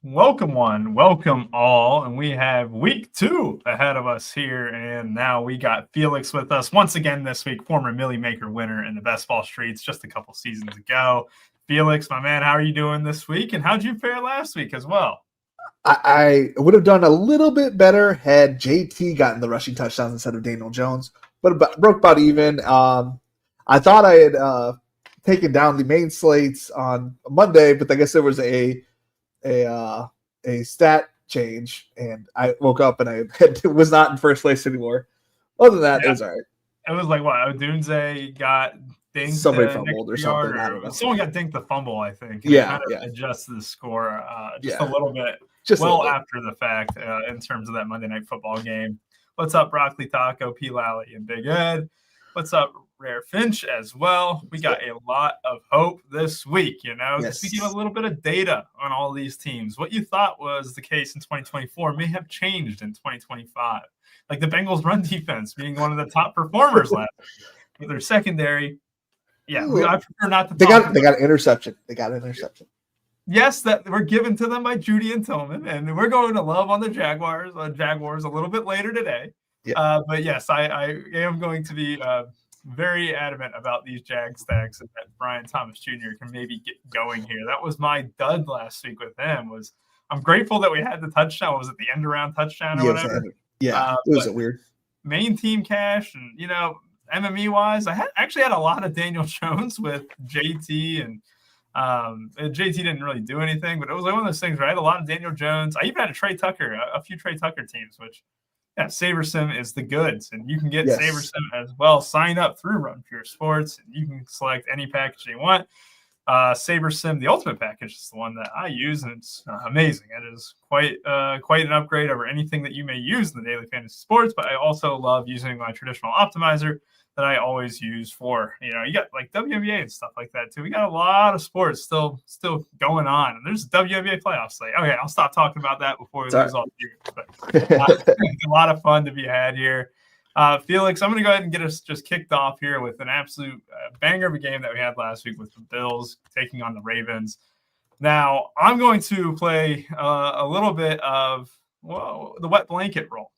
Welcome all, and we have week 2 ahead of us here, and now we got Felix with us once again this week, former Millie Maker winner in the Best Ball Streets just a couple seasons ago. Felix, my man, how are you doing this week, and how'd you fare last week as well? I would have done a little bit better had JT gotten the rushing touchdowns instead of Daniel Jones, but broke about even. I thought I had taken down the main slates on Monday, but I guess there was a stat change, and I woke up and I was not in first place anymore. Other than that, it was all right. It was like, what, Odunze got dinked? Somebody fumbled or something. I don't know. Someone got dinked the fumble, I think. Yeah, adjusted the score a little bit. After the fact in terms of that Monday Night Football game. What's up, Broccoli Taco, P. Lally, and Big Ed? What's up, Rare Finch as well? We got a lot of hope this week, Yes. We give a little bit of data on all these teams. What you thought was the case in 2024 may have changed in 2025. Like the Bengals run defense being one of the top performers last year. With their secondary, I prefer not to They got an interception. They got an interception. Yes, that were given to them by Judy and Tillman, and we're going to love on the Jaguars a little bit later today. Yeah. But yes, I am going to be very adamant about these Jag stacks and that Brian Thomas Jr. can maybe get going here. That was my dud last week with him. I'm grateful that we had the touchdown. Was it the end around touchdown or whatever? Yeah, it was weird. Main team cash and MME wise, I actually had a lot of Daniel Jones with JT and. JT didn't really do anything, but it was like one of those things where I had a lot of Daniel Jones. I even had a few Trey Tucker teams, which, SaberSim is the goods, and you can get SaberSim as well. Sign up through Run Pure Sports, and you can select any package you want. SaberSim, the ultimate package, is the one that I use, and it's amazing. It is quite an upgrade over anything that you may use in the daily fantasy sports, but I also love using my traditional optimizer that I always use for, you got like WNBA and stuff like that too. We got a lot of sports still going on, and there's WNBA playoffs. Like, okay, I'll stop talking about that before we lose all here. But a lot of fun to be had here. Felix, I'm going to go ahead and get us just kicked off here with an absolute banger of a game that we had last week with the Bills taking on the Ravens. Now, I'm going to play a little bit of the wet blanket role.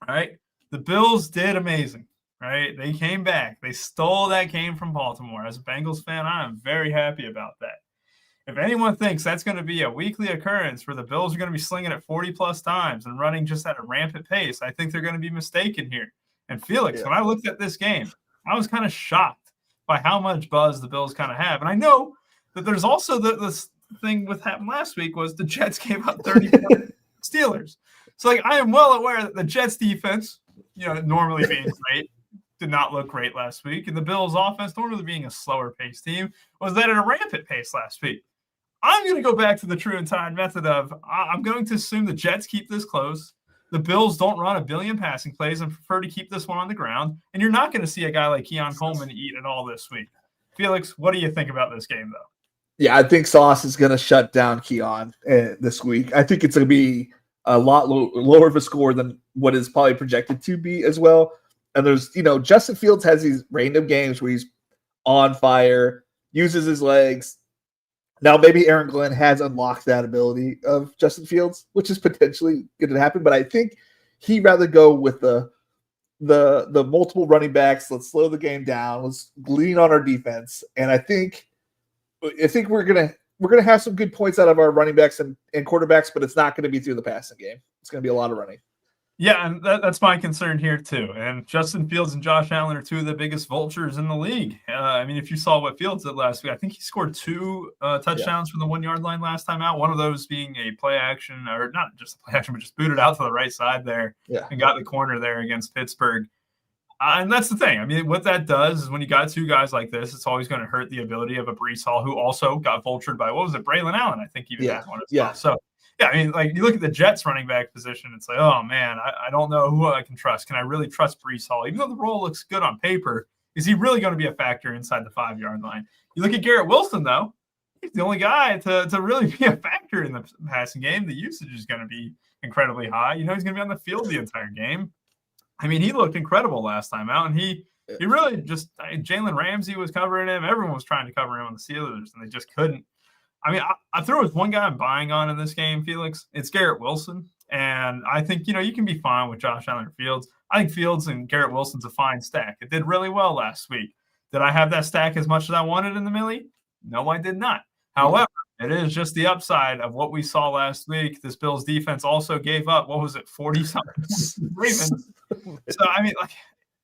All right, the Bills did amazing. Right, they came back. They stole that game from Baltimore. As a Bengals fan, I am very happy about that. If anyone thinks that's going to be a weekly occurrence where the Bills are going to be slinging it 40-plus times and running just at a rampant pace, I think they're going to be mistaken here. And Felix, when I looked at this game, I was kind of shocked by how much buzz the Bills kind of have. And I know that there's also this thing with happened last week was the Jets gave up 30 Steelers. So, I am well aware that the Jets defense, normally being great, did not look great last week. And the Bills offense, normally being a slower paced team, was that at a rampant pace last week. I'm going to go back to the true and time method of I'm going to assume the Jets keep this close. The Bills don't run a billion passing plays and prefer to keep this one on the ground. And you're not going to see a guy like Keon Coleman eat it all this week. Felix, what do you think about this game, though? Yeah, I think Sauce is going to shut down Keon this week. I think it's going to be a lot lower of a score than what is probably projected to be as well. And there's, Justin Fields has these random games where he's on fire, uses his legs. Now, maybe Aaron Glenn has unlocked that ability of Justin Fields, which is potentially going to happen. But I think he'd rather go with the multiple running backs. Let's slow the game down. Let's lean on our defense. And I think we're gonna have some good points out of our running backs and quarterbacks, but it's not going to be through the passing game. It's going to be a lot of running. Yeah, and that's my concern here too. And Justin Fields and Josh Allen are two of the biggest vultures in the league. If you saw what Fields did last week, I think he scored 2 touchdowns from the 1 yard line last time out. One of those being a play action, or not just a play action, but just booted out to the right side there and got the corner there against Pittsburgh. And that's the thing. What that does is when you got 2 guys like this, it's always going to hurt the ability of a Breece Hall, who also got vultured by, Braylon Allen, I think even has one as well. So, you look at the Jets running back position, it's like, oh, man, I don't know who I can trust. Can I really trust Breece Hall? Even though the role looks good on paper, is he really going to be a factor inside the 5 yard line? You look at Garrett Wilson, though. He's the only guy to really be a factor in the passing game. The usage is going to be incredibly high. He's going to be on the field the entire game. He looked incredible last time out, and he really just Jalen Ramsey was covering him. Everyone was trying to cover him on the Steelers, and they just couldn't. I mean, I there was one guy I'm buying on in this game, Felix. It's Garrett Wilson. And I think, you can be fine with Josh Allen or Fields. I think Fields and Garrett Wilson's a fine stack. It did really well last week. Did I have that stack as much as I wanted in the Millie? No, I did not. However, it is just the upside of what we saw last week. This Bills defense also gave up, 40-something Ravens. So, I mean,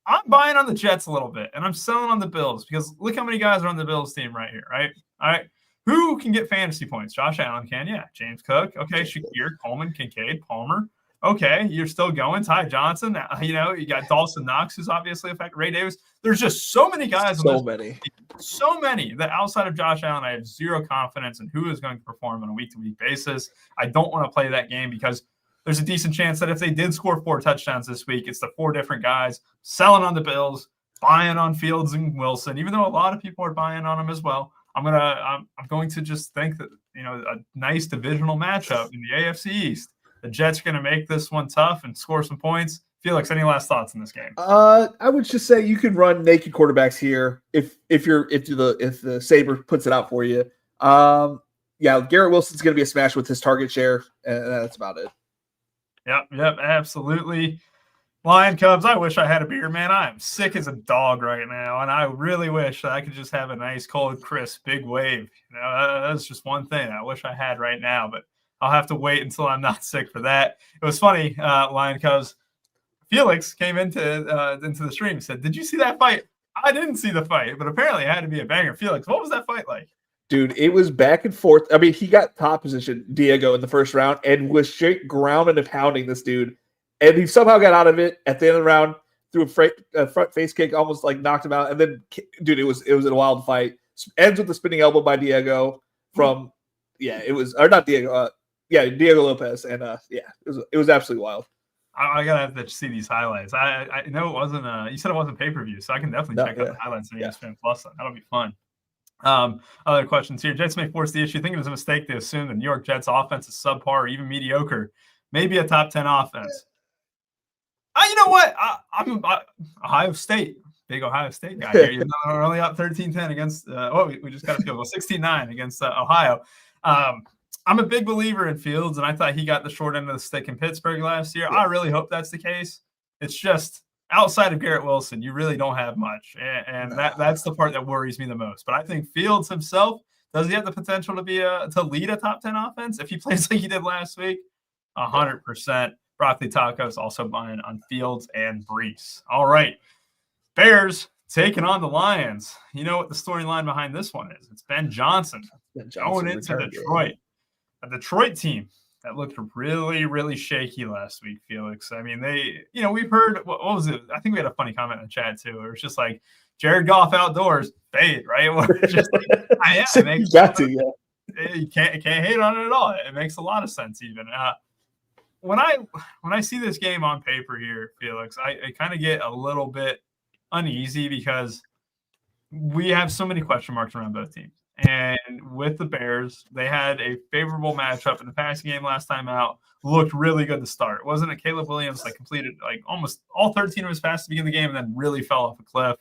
I'm buying on the Jets a little bit, and I'm selling on the Bills because look how many guys are on the Bills team right here, right? All right. Who can get fantasy points? Josh Allen can, yeah. James Cook, okay. Shakir, Coleman, Kincaid, Palmer. Okay, you're still going. Ty Johnson, you got Dawson Knox, who's obviously affected. Ray Davis. There's just so many guys. So many that outside of Josh Allen, I have zero confidence in who is going to perform on a week-to-week basis. I don't want to play that game because there's a decent chance that if they did score 4 touchdowns this week, it's the 4 different guys selling on the Bills, buying on Fields and Wilson, even though a lot of people are buying on them as well. I'm going to just think that, a nice divisional matchup in the AFC East. The Jets are going to make this one tough and score some points. Felix, any last thoughts in this game? I would just say you can run naked quarterbacks here if the Sabre puts it out for you. Garrett Wilson's going to be a smash with his target share, and that's about it. Yep, absolutely. Lion Cubs, I wish I had a beer, man. I am sick as a dog right now, and I really wish that I could just have a nice, cold, crisp, big wave. That's just one thing I wish I had right now, but I'll have to wait until I'm not sick for that. It was funny, Lion Cubs. Felix came into the stream and said, "Did you see that fight?" I didn't see the fight, but apparently it had to be a banger. Felix, what was that fight like? Dude, it was back and forth. I mean, he got top position, Diego, in the first round, and was straight grounding and pounding this dude. And he somehow got out of it at the end of the round, threw a front face kick, almost knocked him out. And then, dude, it was a wild fight. Ends with the spinning elbow by Diego Diego Lopez. And it was absolutely wild. I gotta have to see these highlights. I know it wasn't. You said it wasn't pay-per-view, so I can definitely check out the highlights on ESPN Plus. That'll be fun. Other questions here. Jets may force the issue. I think it was a mistake to assume the New York Jets offense is subpar or even mediocre. Maybe a top 10 offense. You know what? I'm Ohio State. Big Ohio State guy here. We're only up 13-10 against we just got to go 16-9 against Ohio. I'm a big believer in Fields, and I thought he got the short end of the stick in Pittsburgh last year. Yeah. I really hope that's the case. It's just outside of Garrett Wilson, you really don't have much, and that's the part that worries me the most. But I think Fields himself, does he have the potential to be to lead a top 10 offense if he plays like he did last week? 100%. Broccoli Tacos also buying on Fields and Brees. All right. Bears taking on the Lions. You know what the storyline behind this one is? It's Ben Johnson going into Detroit. A Detroit team that looked really, really shaky last week, Felix. I mean, we've heard, what was it? I think we had a funny comment in the chat too. It was just like Jared Goff outdoors, fade, right? Just you can't hate on it at all. It makes a lot of sense even. When I see this game on paper here, Felix, I kind of get a little bit uneasy because we have so many question marks around both teams. And with the Bears, they had a favorable matchup in the passing game last time out. Looked really good to start. Wasn't it Caleb Williams completed almost all 13 of his passes to begin the game and then really fell off a cliff?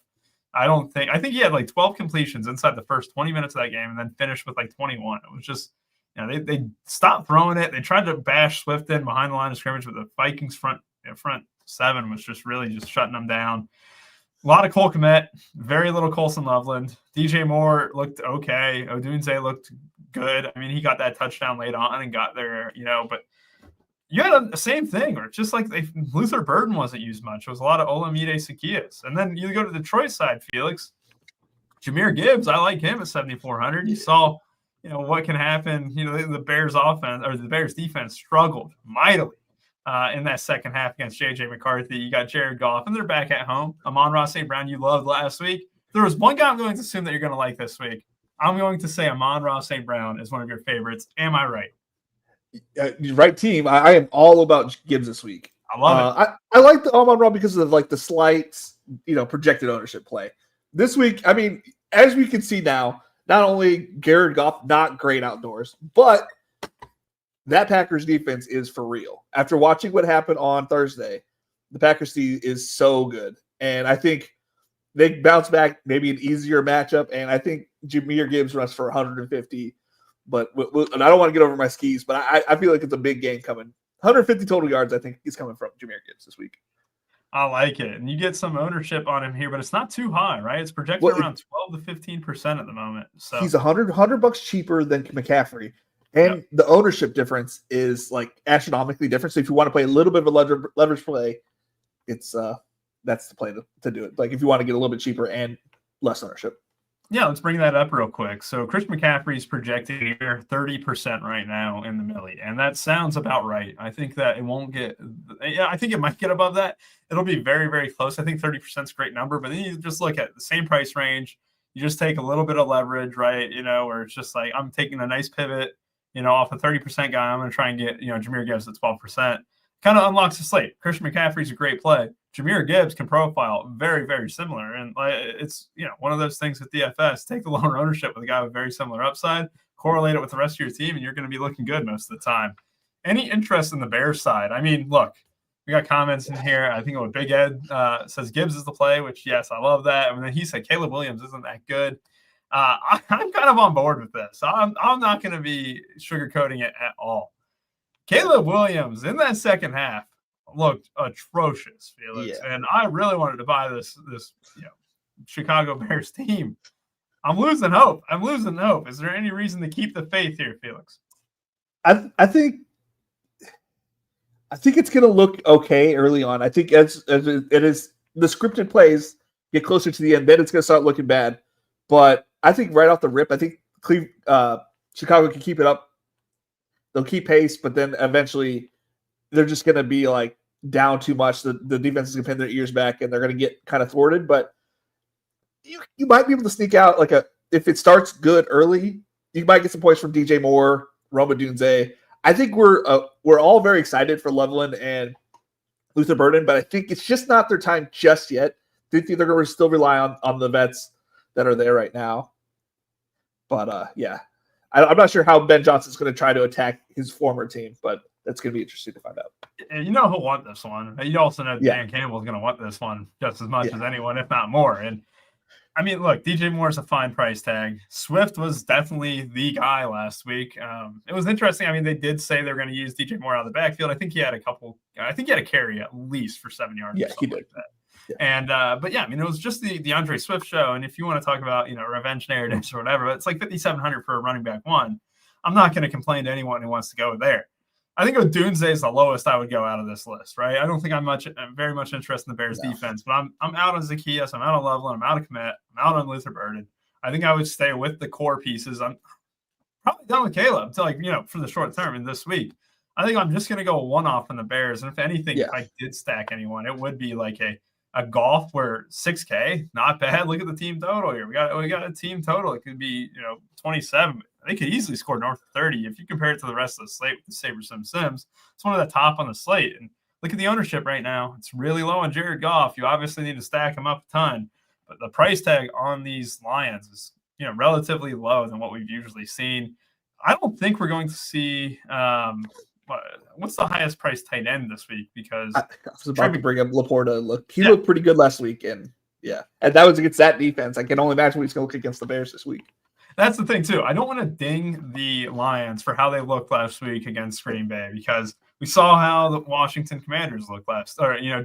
I think he had 12 completions inside the first 20 minutes of that game and then finished with 21. It was just, they stopped throwing it. They tried to bash Swift in behind the line of scrimmage, but the Vikings front seven was just really shutting them down. A lot of Cole Kmet, very little Colson Loveland. DJ Moore looked okay. Odunze looked good. I mean, he got that touchdown late on and got there, but you had the same thing where it's just Luther Burden wasn't used much. It was a lot of Olamide Zaccheaus. And then you go to the Detroit side, Felix. Jahmyr Gibbs, I like him at 7,400. You saw, what can happen. The Bears offense or the Bears defense struggled mightily in that second half against J.J. McCarthy. You got Jared Goff, and they're back at home. Amon-Ra St. Brown, you loved last week. There was one guy I'm going to assume that you're going to like this week. I'm going to say Amon-Ra St. Brown is one of your favorites. Am I right? Right team. I am all about Gibbs this week. I love it. I like the Amon-Ra because of the slight, projected ownership play. This week, I mean, as we can see now, not only Jared Goff not great outdoors, but that Packers defense is for real. After watching what happened on Thursday, the Packers team is so good. And I think they bounce back, maybe an easier matchup. And I think Jahmyr Gibbs runs for 150. But and I don't want to get over my skis, but I feel like it's a big game coming. 150 total yards, I think, is coming from Jahmyr Gibbs this week. I like it. And you get some ownership on him here, but it's not too high, right? It's projected around 12 to 15% at the moment. So he's $100 cheaper than McCaffrey. And the ownership difference is like astronomically different. So if you want to play a little bit of a leverage play, it's that's the play to do it. Like if you want to get a little bit cheaper and less ownership. Yeah, let's bring that up real quick. So Chris McCaffrey's projected here 30% right now in the millie, and that sounds about right. I think that it won't get – I think it might get above that. It'll be very, very close. I think 30% is a great number, but then you just look at the same price range. You just take a little bit of leverage, right, where it's just like I'm taking a nice pivot, off a 30% guy. I'm going to try and get, Jahmyr Gibbs at 12%. Kind of unlocks the slate. Christian McCaffrey's a great play. Jahmyr Gibbs can profile very, very similar. And it's, one of those things with DFS. Take the lower ownership with a guy with very similar upside, correlate it with the rest of your team, and you're going to be looking good most of the time. Any interest in the Bears side? I mean, look, we got comments in here. I think Big Ed says Gibbs is the play, which, yes, I love that. And then he said Caleb Williams isn't that good. I'm kind of on board with this. I'm not going to be sugarcoating it at all. Caleb Williams in that second half looked atrocious, Felix. Yeah. And I really wanted to buy this Chicago Bears team. I'm losing hope. Is there any reason to keep the faith here, Felix? I think it's going to look okay early on. I think as it is, the scripted plays get closer to the end, then it's going to start looking bad. But I think right off the rip, I think Chicago can keep it up. They'll keep pace, but then eventually they're just going to be like down too much. The defense is going to pin their ears back, and they're going to get kind of thwarted. But you might be able to sneak out if it starts good early, you might get some points from DJ Moore, Roma Dunze. I think we're all very excited for Loveland and Luther Burden, but I think it's just not their time just yet. I think they're going to still rely on the vets that are there right now. But yeah. I'm not sure how Ben Johnson's going to try to attack his former team, but that's going to be interesting to find out. And he'll want this one. You also know Dan Campbell's going to want this one just as much as anyone, if not more. And I mean, look, DJ Moore's a fine price tag. Swift was definitely the guy last week. It was interesting. I mean, they did say they were going to use DJ Moore out of the backfield. I think he had a carry at least for 7 yards. Yeah, he did. Like that. Yeah. And but yeah, I mean, it was just the DeAndre Swift show. And if you want to talk about revenge narratives or whatever, it's like 5,700 for a running back one. I'm not going to complain to anyone who wants to go there. I think Odunze is the lowest I would go out of this list, right? I don't think I'm very much interested in the Bears defense, but I'm out on Zacchaeus, I'm out on Loveland, I'm out of Kmet, I'm out on Luther Burden. I think I would stay with the core pieces. I'm probably done with Caleb until for the short term in this week. I think I'm just going to go one-off on the Bears. And if anything, if I did stack anyone, it would be like a golf where 6K, not bad. Look at the team total here. We got a team total. It could be 27. They could easily score north of 30 if you compare it to the rest of the slate with the Saber Sims. It's one of the top on the slate. And look at the ownership right now. It's really low on Jared Goff. You obviously need to stack him up a ton, but the price tag on these Lions is relatively low than what we've usually seen. I don't think we're going to see what's the highest price tight end this week? Because I was about to bring up Laporta. He looked pretty good last week, and that was against that defense. I can only imagine what he's going to look against the Bears this week. That's the thing too. I don't want to ding the Lions for how they looked last week against Green Bay, because we saw how the Washington Commanders looked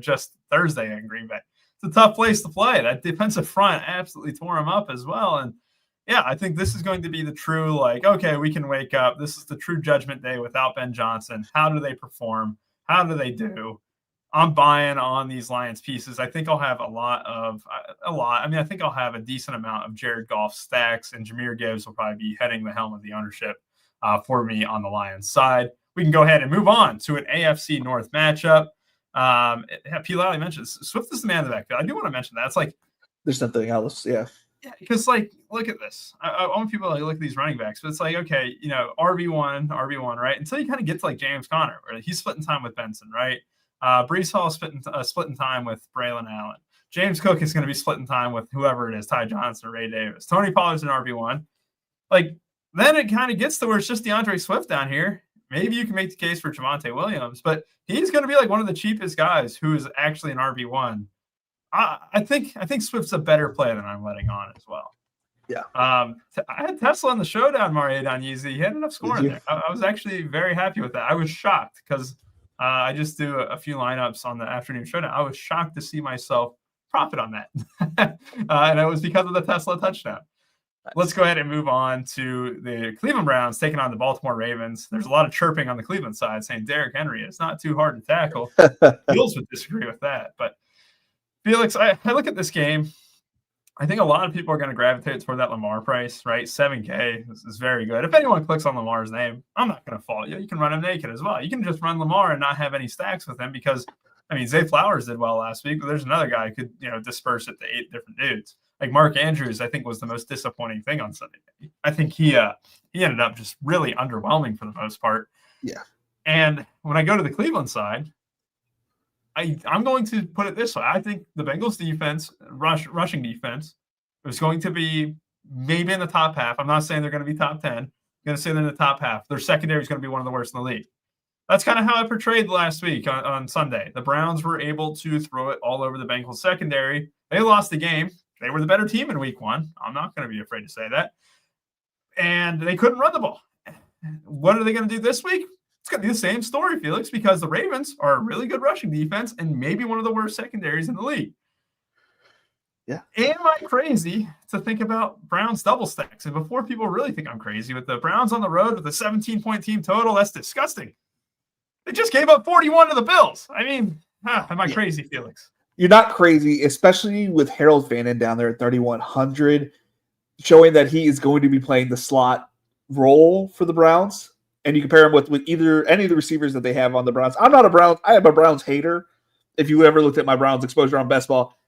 just Thursday in Green Bay. It's a tough place to play. That defensive front absolutely tore them up as well. And yeah, I think this is going to be the true, okay, we can wake up. This is the true judgment day without Ben Johnson. How do they perform? How do they do? I'm buying on these Lions pieces. I think I'll have I think I'll have a decent amount of Jared Goff stacks, and Jahmyr Gibbs will probably be heading the helm of the ownership for me on the Lions side. We can go ahead and move on to an AFC North matchup. P. Lally mentions Swift is the man of the backfield. I do want to mention that. It's like there's nothing else. Yeah, because look at this. I want people to look at these running backs, but it's like, okay, RB1, right? Until you kind of get to James Conner, where he's splitting time with Benson, right? Breece Hall splitting time with Braylon Allen. James Cook is going to be splitting time with whoever it is, Ty Johnson or Ray Davis. Tony Pollard's an RB1. Then it kind of gets to where it's just DeAndre Swift down here. Maybe you can make the case for Javonte Williams, but he's going to be one of the cheapest guys who is actually an RB1. I think Swift's a better play than I'm letting on as well. Yeah. I had Tesla in the showdown, Mario Donyeezy. He ended up scoring there. I was actually very happy with that. I was shocked because I just do a few lineups on the afternoon showdown. I was shocked to see myself profit on that. And it was because of the Tesla touchdown. Nice. Let's go ahead and move on to the Cleveland Browns taking on the Baltimore Ravens. There's a lot of chirping on the Cleveland side saying Derrick Henry is not too hard to tackle. Fields would disagree with that. But Felix, I look at this game. I think a lot of people are going to gravitate toward that Lamar price, right? 7K is very good. If anyone clicks on Lamar's name, I'm not going to fault you. You can run him naked as well. You can just run Lamar and not have any stacks with him because, I mean, Zay Flowers did well last week, but there's another guy who could, disperse it to 8 different dudes. Like Mark Andrews, I think was the most disappointing thing on Sunday. I think he ended up just really underwhelming for the most part. Yeah. And when I go to the Cleveland side, I'm going to put it this way. I think the Bengals defense, rushing defense, is going to be maybe in the top half. I'm not saying they're going to be top 10. I'm going to say they're in the top half. Their secondary is going to be one of the worst in the league. That's kind of how I portrayed last week on Sunday. The Browns were able to throw it all over the Bengals secondary. They lost the game. They were the better team in week 1. I'm not going to be afraid to say that. And they couldn't run the ball. What are they going to do this week? It's going to be the same story, Felix, because the Ravens are a really good rushing defense and maybe one of the worst secondaries in the league. Yeah. Am I crazy to think about Browns double stacks? And before people really think I'm crazy, with the Browns on the road with a 17-point team total, that's disgusting. They just gave up 41 to the Bills. I mean, am I crazy, Felix? You're not crazy, especially with Harold Fannin down there at 3,100, showing that he is going to be playing the slot role for the Browns. And you compare him with either any of the receivers that they have on the Browns. I am a Browns hater. If you ever looked at my Browns exposure on best ball,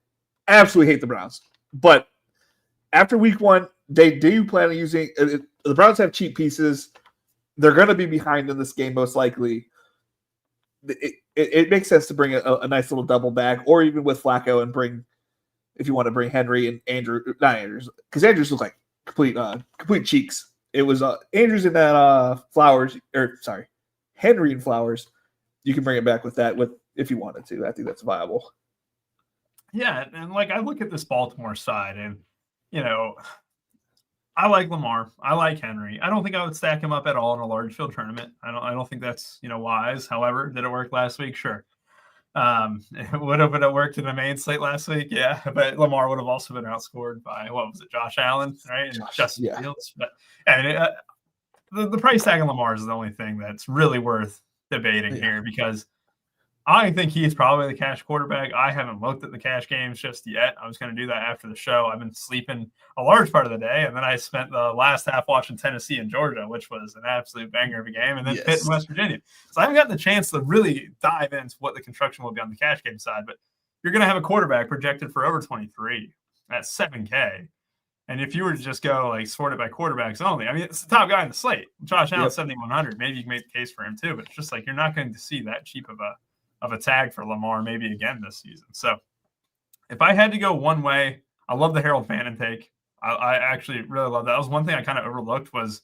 I absolutely hate the Browns. But after week 1, they do plan on using the Browns have cheap pieces. They're going to be behind in this game most likely. It makes sense to bring a nice little double back, or even with Flacco and bring, if you want to bring Henry and not Andrews, because Andrews look like complete cheeks. It was Andrews and that Henry and Flowers. You can bring it back with that if you wanted to. I think that's viable. Yeah, and I look at this Baltimore side, and I like Lamar. I like Henry. I don't think I would stack him up at all in a large field tournament. I don't think that's wise. However, did it work last week? Sure. Would it worked in the main slate last week? Yeah, but Lamar would have also been outscored by Josh Allen, right? And Justin Fields. But the price tag on Lamar is the only thing that's really worth debating here, because I think he's probably the cash quarterback. I haven't looked at the cash games just yet. I was going to do that after the show. I've been sleeping a large part of the day, and then I spent the last half watching Tennessee and Georgia, which was an absolute banger of a game, and then Pitt and West Virginia. So I haven't gotten the chance to really dive into what the construction will be on the cash game side, but you're going to have a quarterback projected for over 23 at 7K. And if you were to just go sort it by quarterbacks only, I mean, it's the top guy in the slate. Josh Allen, 7,100. Maybe you can make the case for him too, but it's just you're not going to see that cheap of a tag for Lamar maybe again this season. So if I had to go one way, I love the Harold Fannin take. I actually really love that. That was one thing I kind of overlooked was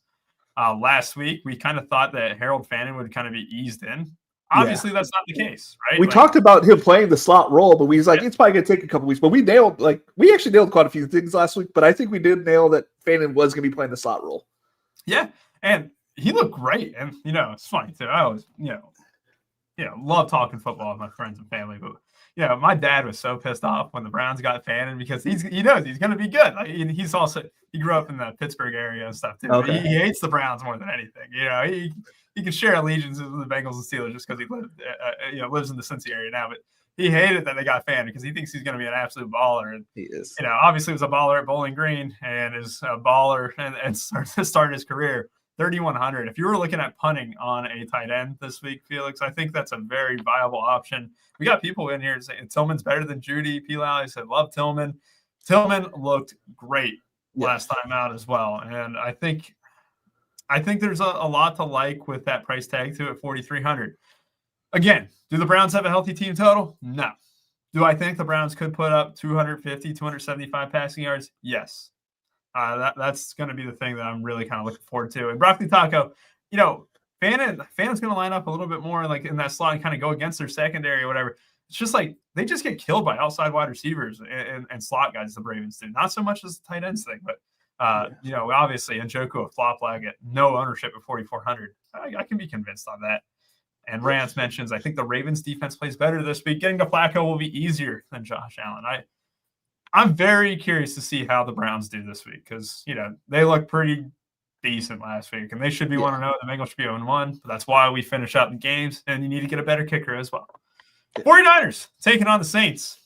last week. We kind of thought that Harold Fannin would kind of be eased in. Obviously, that's not the case, right? We talked about him playing the slot role, but we was it's probably going to take a couple weeks. But we actually nailed quite a few things last week, but I think we did nail that Fannin was going to be playing the slot role. Yeah, and he looked great. And, it's funny, too. I always, love talking football with my friends and family, but my dad was so pissed off when the Browns got Fannin because he knows he's going to be good. He grew up in the Pittsburgh area and stuff too. Okay. He hates the Browns more than anything. He can share allegiance with the Bengals and Steelers just because he lives in the Cincy area now, but he hated that they got Fannin because he thinks he's going to be an absolute baller. And he is. Obviously was a baller at Bowling Green and is a baller and started his career. 3,100. If you were looking at punting on a tight end this week, Felix, I think that's a very viable option. We got people in here saying Tillman's better than Judy. P-Lally said, love Tillman. Tillman looked great last time out as well. And I think there's a lot to like with that price tag too at 4,300. Again, do the Browns have a healthy team total? No. Do I think the Browns could put up 250, 275 passing yards? Yes. That's going to be the thing that I'm really kind of looking forward to. And Broccoli Taco, Fannon's going to line up a little bit more in that slot and kind of go against their secondary or whatever. It's just they just get killed by outside wide receivers and slot guys, the Ravens do. Not so much as the tight ends thing, but Obviously Njoku a flop leg at no ownership at 4,400. I can be convinced on that. And Rance mentions, I think the Ravens defense plays better this week. Getting to Flacco will be easier than Josh Allen. I'm very curious to see how the Browns do this week because, they look pretty decent last week, and they should be 1-0. The Bengals should be 0-1, but that's why we finish up the games, and you need to get a better kicker as well. 49ers taking on the Saints.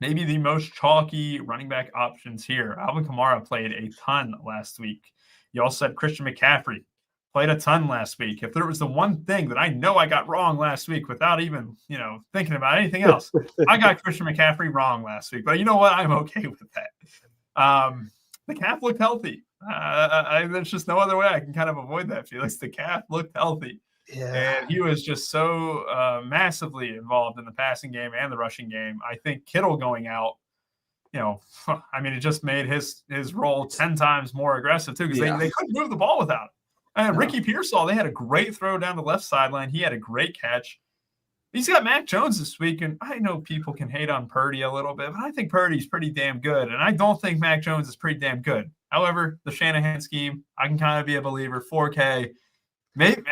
Maybe the most chalky running back options here. Alvin Kamara played a ton last week. You also said Christian McCaffrey played a ton last week. If there was the one thing that I know I got wrong last week without even, thinking about anything else, I got Christian McCaffrey wrong last week. But you know what? I'm okay with that. The calf looked healthy. There's just no other way I can kind of avoid that, Felix. The calf looked healthy. Yeah. And he was just so massively involved in the passing game and the rushing game. I think Kittle going out, it just made his role 10 times more aggressive too because they couldn't move the ball without him. And Ricky Pearsall, they had a great throw down the left sideline. He had a great catch. He's got Mac Jones this week, and I know people can hate on Purdy a little bit, but I think Purdy's pretty damn good, and I don't think Mac Jones is pretty damn good. However, the Shanahan scheme, I can kind of be a believer. 4K, maybe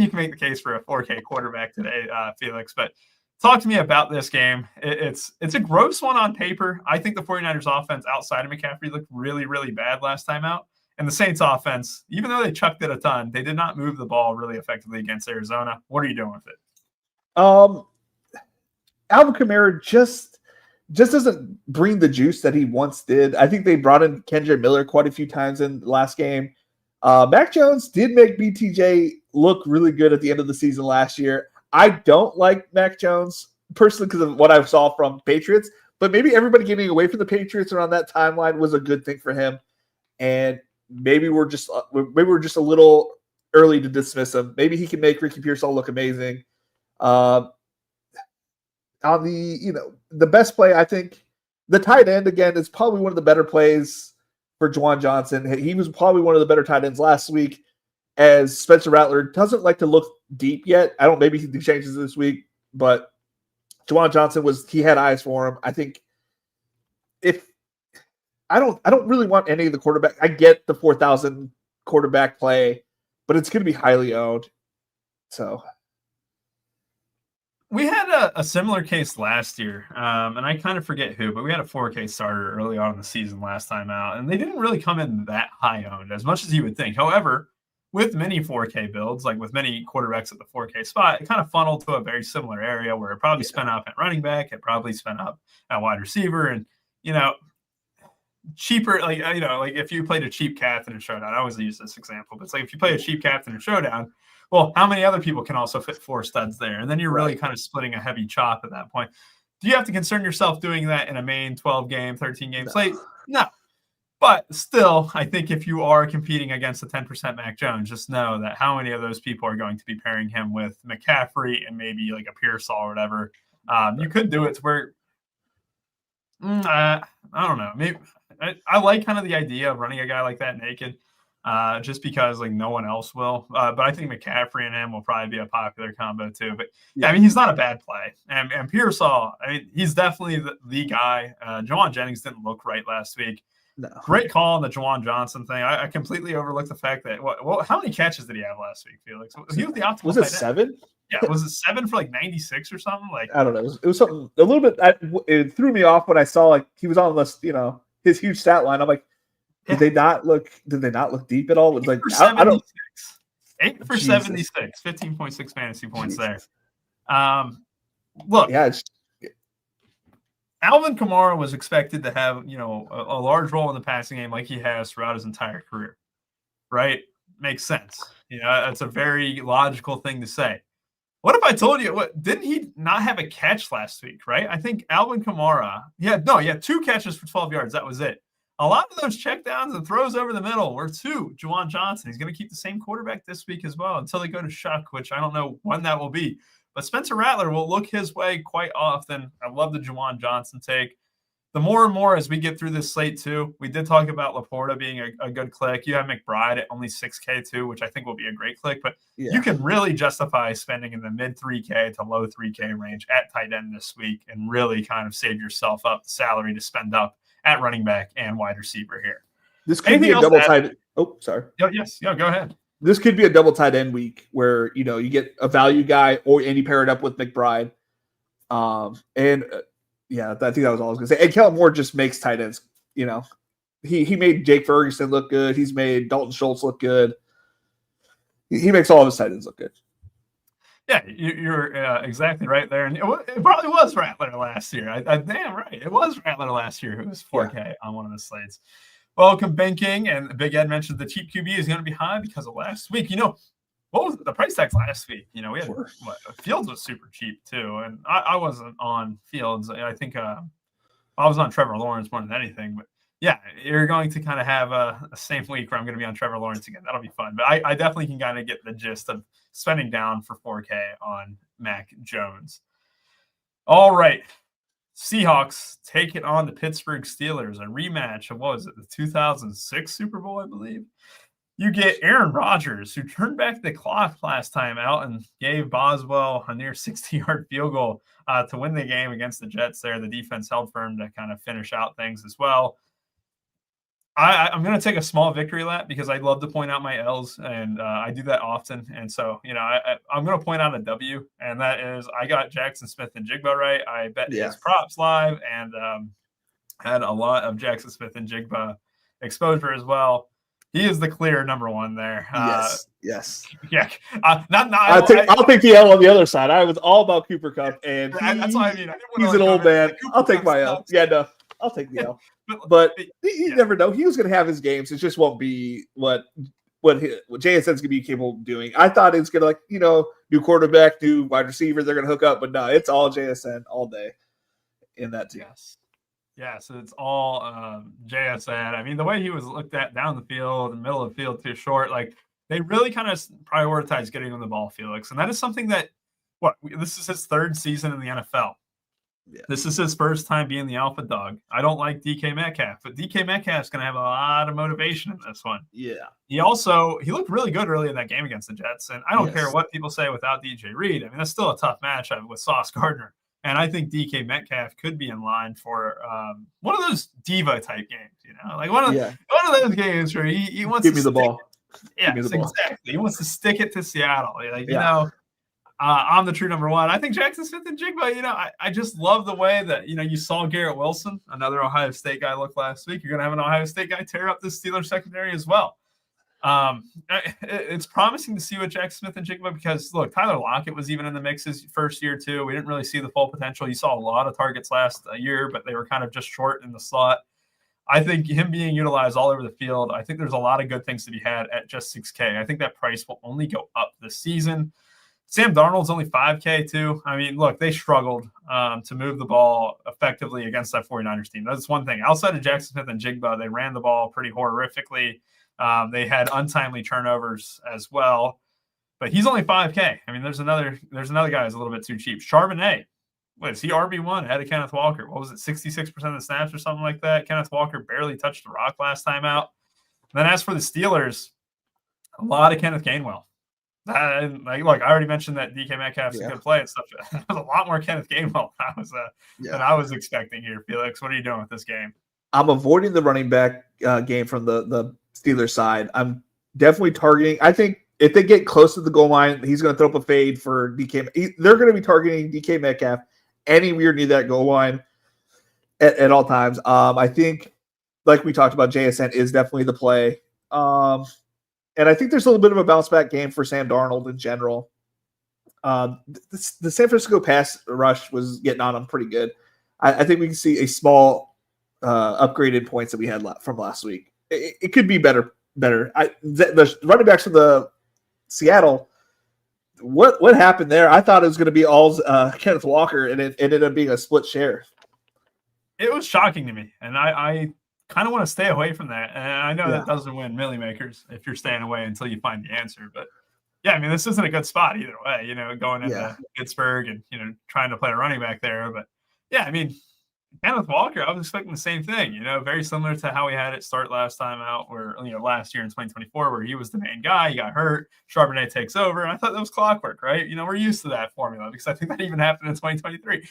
you can make the case for a 4K quarterback today, Felix, but talk to me about this game. It's a gross one on paper. I think the 49ers offense outside of McCaffrey looked really, really bad last time out. And the Saints offense, even though they chucked it a ton, they did not move the ball really effectively against Arizona. What are you doing with it? Alvin Kamara just doesn't bring the juice that he once did. I think they brought in Kendrick Miller quite a few times in the last game. Mac Jones did make BTJ look really good at the end of the season last year. I don't like Mac Jones personally because of what I saw from Patriots, but maybe everybody getting away from the Patriots around that timeline was a good thing for him. And maybe we're just a little early to dismiss him. Maybe he can make Ricky Pearsall look amazing. On the best play, I think the tight end again is probably one of the better plays for Juwan Johnson. He was probably one of the better tight ends last week, as Spencer Rattler doesn't like to look deep yet. Maybe he changes this week, but Juwan Johnson he had eyes for him. I think I don't really want any of the quarterback. I get the 4,000 quarterback play, but it's going to be highly owned. So we had a similar case last year, and I kind of forget who, but we had a 4K starter early on in the season last time out, and they didn't really come in that high owned as much as you would think. However, with many 4K builds, like with many quarterbacks at the 4K spot, it kind of funneled to a very similar area where it probably spent up at running back, it probably spent up at wide receiver, and cheaper, like if you played a cheap captain in showdown, I always use this example, but it's like if you play a cheap captain in showdown, well, how many other people can also fit 4 studs there? And then you're really kind of splitting a heavy chop at that point. Do you have to concern yourself doing that in a main 12-game, 13-game slate? No. But still, I think if you are competing against a 10% Mac Jones, just know that how many of those people are going to be pairing him with McCaffrey and maybe like a Pearsall or whatever. You could do it to where I don't know. Maybe I like kind of the idea of running a guy like that naked. Just because like no one else will. But I think McCaffrey and him will probably be a popular combo too. But he's not a bad play. And Pearsall, he's definitely the guy. Juwan Jennings didn't look right last week. No. Great call on the Juwan Johnson thing. I completely overlooked the fact that how many catches did he have last week, Felix? He was the optimal. Was it 7? Yeah, was it 7 for like 96 or something? Like I don't know. It was something a little bit. It threw me off when I saw like he was on this, his huge stat line. I'm like, did they not look deep at all? It's like 8 for 76, 15.6 fantasy points there. Look, Alvin Kamara was expected to have, a large role in the passing game like he has throughout his entire career, right? Makes sense. That's a very logical thing to say. What if I told you, didn't he not have a catch last week, right? I think Alvin Kamara, he had 2 catches for 12 yards. That was it. A lot of those checkdowns and throws over the middle were to Juwan Johnson. He's going to keep the same quarterback this week as well until they go to Shuck, which I don't know when that will be. But Spencer Rattler will look his way quite often. I love the Juwan Johnson take. The more and more as we get through this slate too, we did talk about Laporta being a good click. You have McBride at only 6K too, which I think will be a great click. But you can really justify spending in the mid 3K to low 3K range at tight end this week and really kind of save yourself up the salary to spend up at running back and wide receiver here. This could be a double tight. Oh, sorry. Yes. Go ahead. This could be a double tight end week where, you get a value guy and you pair it up with McBride. I think that was all I was going to say. And Kellen Moore just makes tight ends. He made Jake Ferguson look good. He's made Dalton Schultz look good. He makes all of his tight ends look good. Yeah, you're exactly right there. And it probably was Rattler last year. Damn right. It was Rattler last year who was 4K on one of the slates. Welcome, Banking. And Big Ed mentioned the cheap QB is going to be high because of last week. What was the price tags last week? We had Fields was super cheap too. And I wasn't on Fields. I think I was on Trevor Lawrence more than anything. But yeah, you're going to kind of have a same week where I'm going to be on Trevor Lawrence again. That'll be fun. But I definitely can kind of get the gist of spending down for 4K on Mac Jones. All right. Seahawks take it on the Pittsburgh Steelers, a rematch of, the 2006 Super Bowl, I believe. You get Aaron Rodgers, who turned back the clock last time out and gave Boswell a near 60-yard field goal to win the game against the Jets there. The defense held firm to kind of finish out things as well. I'm going to take a small victory lap because I love to point out my L's, and I do that often. And so, I'm going to point out a W, and that is I got Jackson Smith and Jigba right. I bet his props live and had a lot of Jackson Smith and Jigba exposure as well. He is the clear number one there. Yes. Yeah. I'll take the L on the other side. I was all about Cooper Kupp, and that's what I mean. He's an old man. I'll take my L. Yeah, no, I'll take the L. But you never know. He was going to have his games. It just won't be what JSN's going to be capable of doing. I thought it was going to, new quarterback, new wide receiver. They're going to hook up. But no, it's all JSN all day in that team. Yes, it's all JSN. I mean, the way he was looked at down the field, the middle of the field too short, they really kind of prioritize getting him the ball, Felix. And that is something that, this is his third season in the NFL. Yeah. This is his first time being the alpha dog. I don't like DK Metcalf, but DK Metcalf's going to have a lot of motivation in this one. Yeah. He looked really good early in that game against the Jets. And I don't care what people say without DJ Reed. I mean, that's still a tough matchup with Sauce Gardner. And I think DK Metcalf could be in line for one of those diva type games, one of those games where he wants to give me the ball. Yeah, exactly. He wants to stick it to Seattle. I'm the true number one. I think Jackson Smith and Jigba, I just love the way that, you saw Garrett Wilson, another Ohio State guy, look last week. You're going to have an Ohio State guy tear up the Steelers secondary as well. It's promising to see what Jackson Smith and Jigba, because, look, Tyler Lockett was even in the mix his first year, too. We didn't really see the full potential. You saw a lot of targets last year, but they were kind of just short in the slot. I think him being utilized all over the field, I think there's a lot of good things to be had at just 6K. I think that price will only go up this season. Sam Darnold's only 5K too. I mean, look, they struggled to move the ball effectively against that 49ers team. That's one thing. Outside of Jackson Smith and Jigba, they ran the ball pretty horrifically. They had untimely turnovers as well. But he's only 5K. I mean, there's another guy who's a little bit too cheap. Charbonnet. What is he, RB1 ahead of Kenneth Walker? What was it, 66% of the snaps or something like that? Kenneth Walker barely touched the rock last time out. And then as for the Steelers, a lot of Kenneth Gainwell. Look, I already mentioned that DK Metcalf's a good play and stuff. There's a lot more Kenneth Gainwell than I was expecting here, Felix. What are you doing with this game? I'm avoiding the running back game from the Steelers side. I'm definitely targeting. I think if they get close to the goal line, he's going to throw up a fade for DK. They're going to be targeting DK Metcalf anywhere near that goal line at all times. I think, like we talked about, JSN is definitely the play. And I think there's a little bit of a bounce back game for Sam Darnold in general. The San Francisco pass rush was getting on him pretty good. I think we can see a small upgraded points that we had from last week. It could be better. The running backs from the Seattle, what happened there? I thought it was going to be all Kenneth Walker, and it ended up being a split share. It was shocking to me, and I kind of want to stay away from that. And I know that doesn't win Millie Makers if you're staying away until you find the answer. But yeah, I mean, this isn't a good spot either way, going into Pittsburgh and, trying to play a running back there. But yeah, I mean, Kenneth Walker, I was expecting the same thing, very similar to how we had it start last time out where, last year in 2024, where he was the main guy, he got hurt, Charbonnet takes over. And I thought that was clockwork, right? We're used to that formula because I think that even happened in 2023.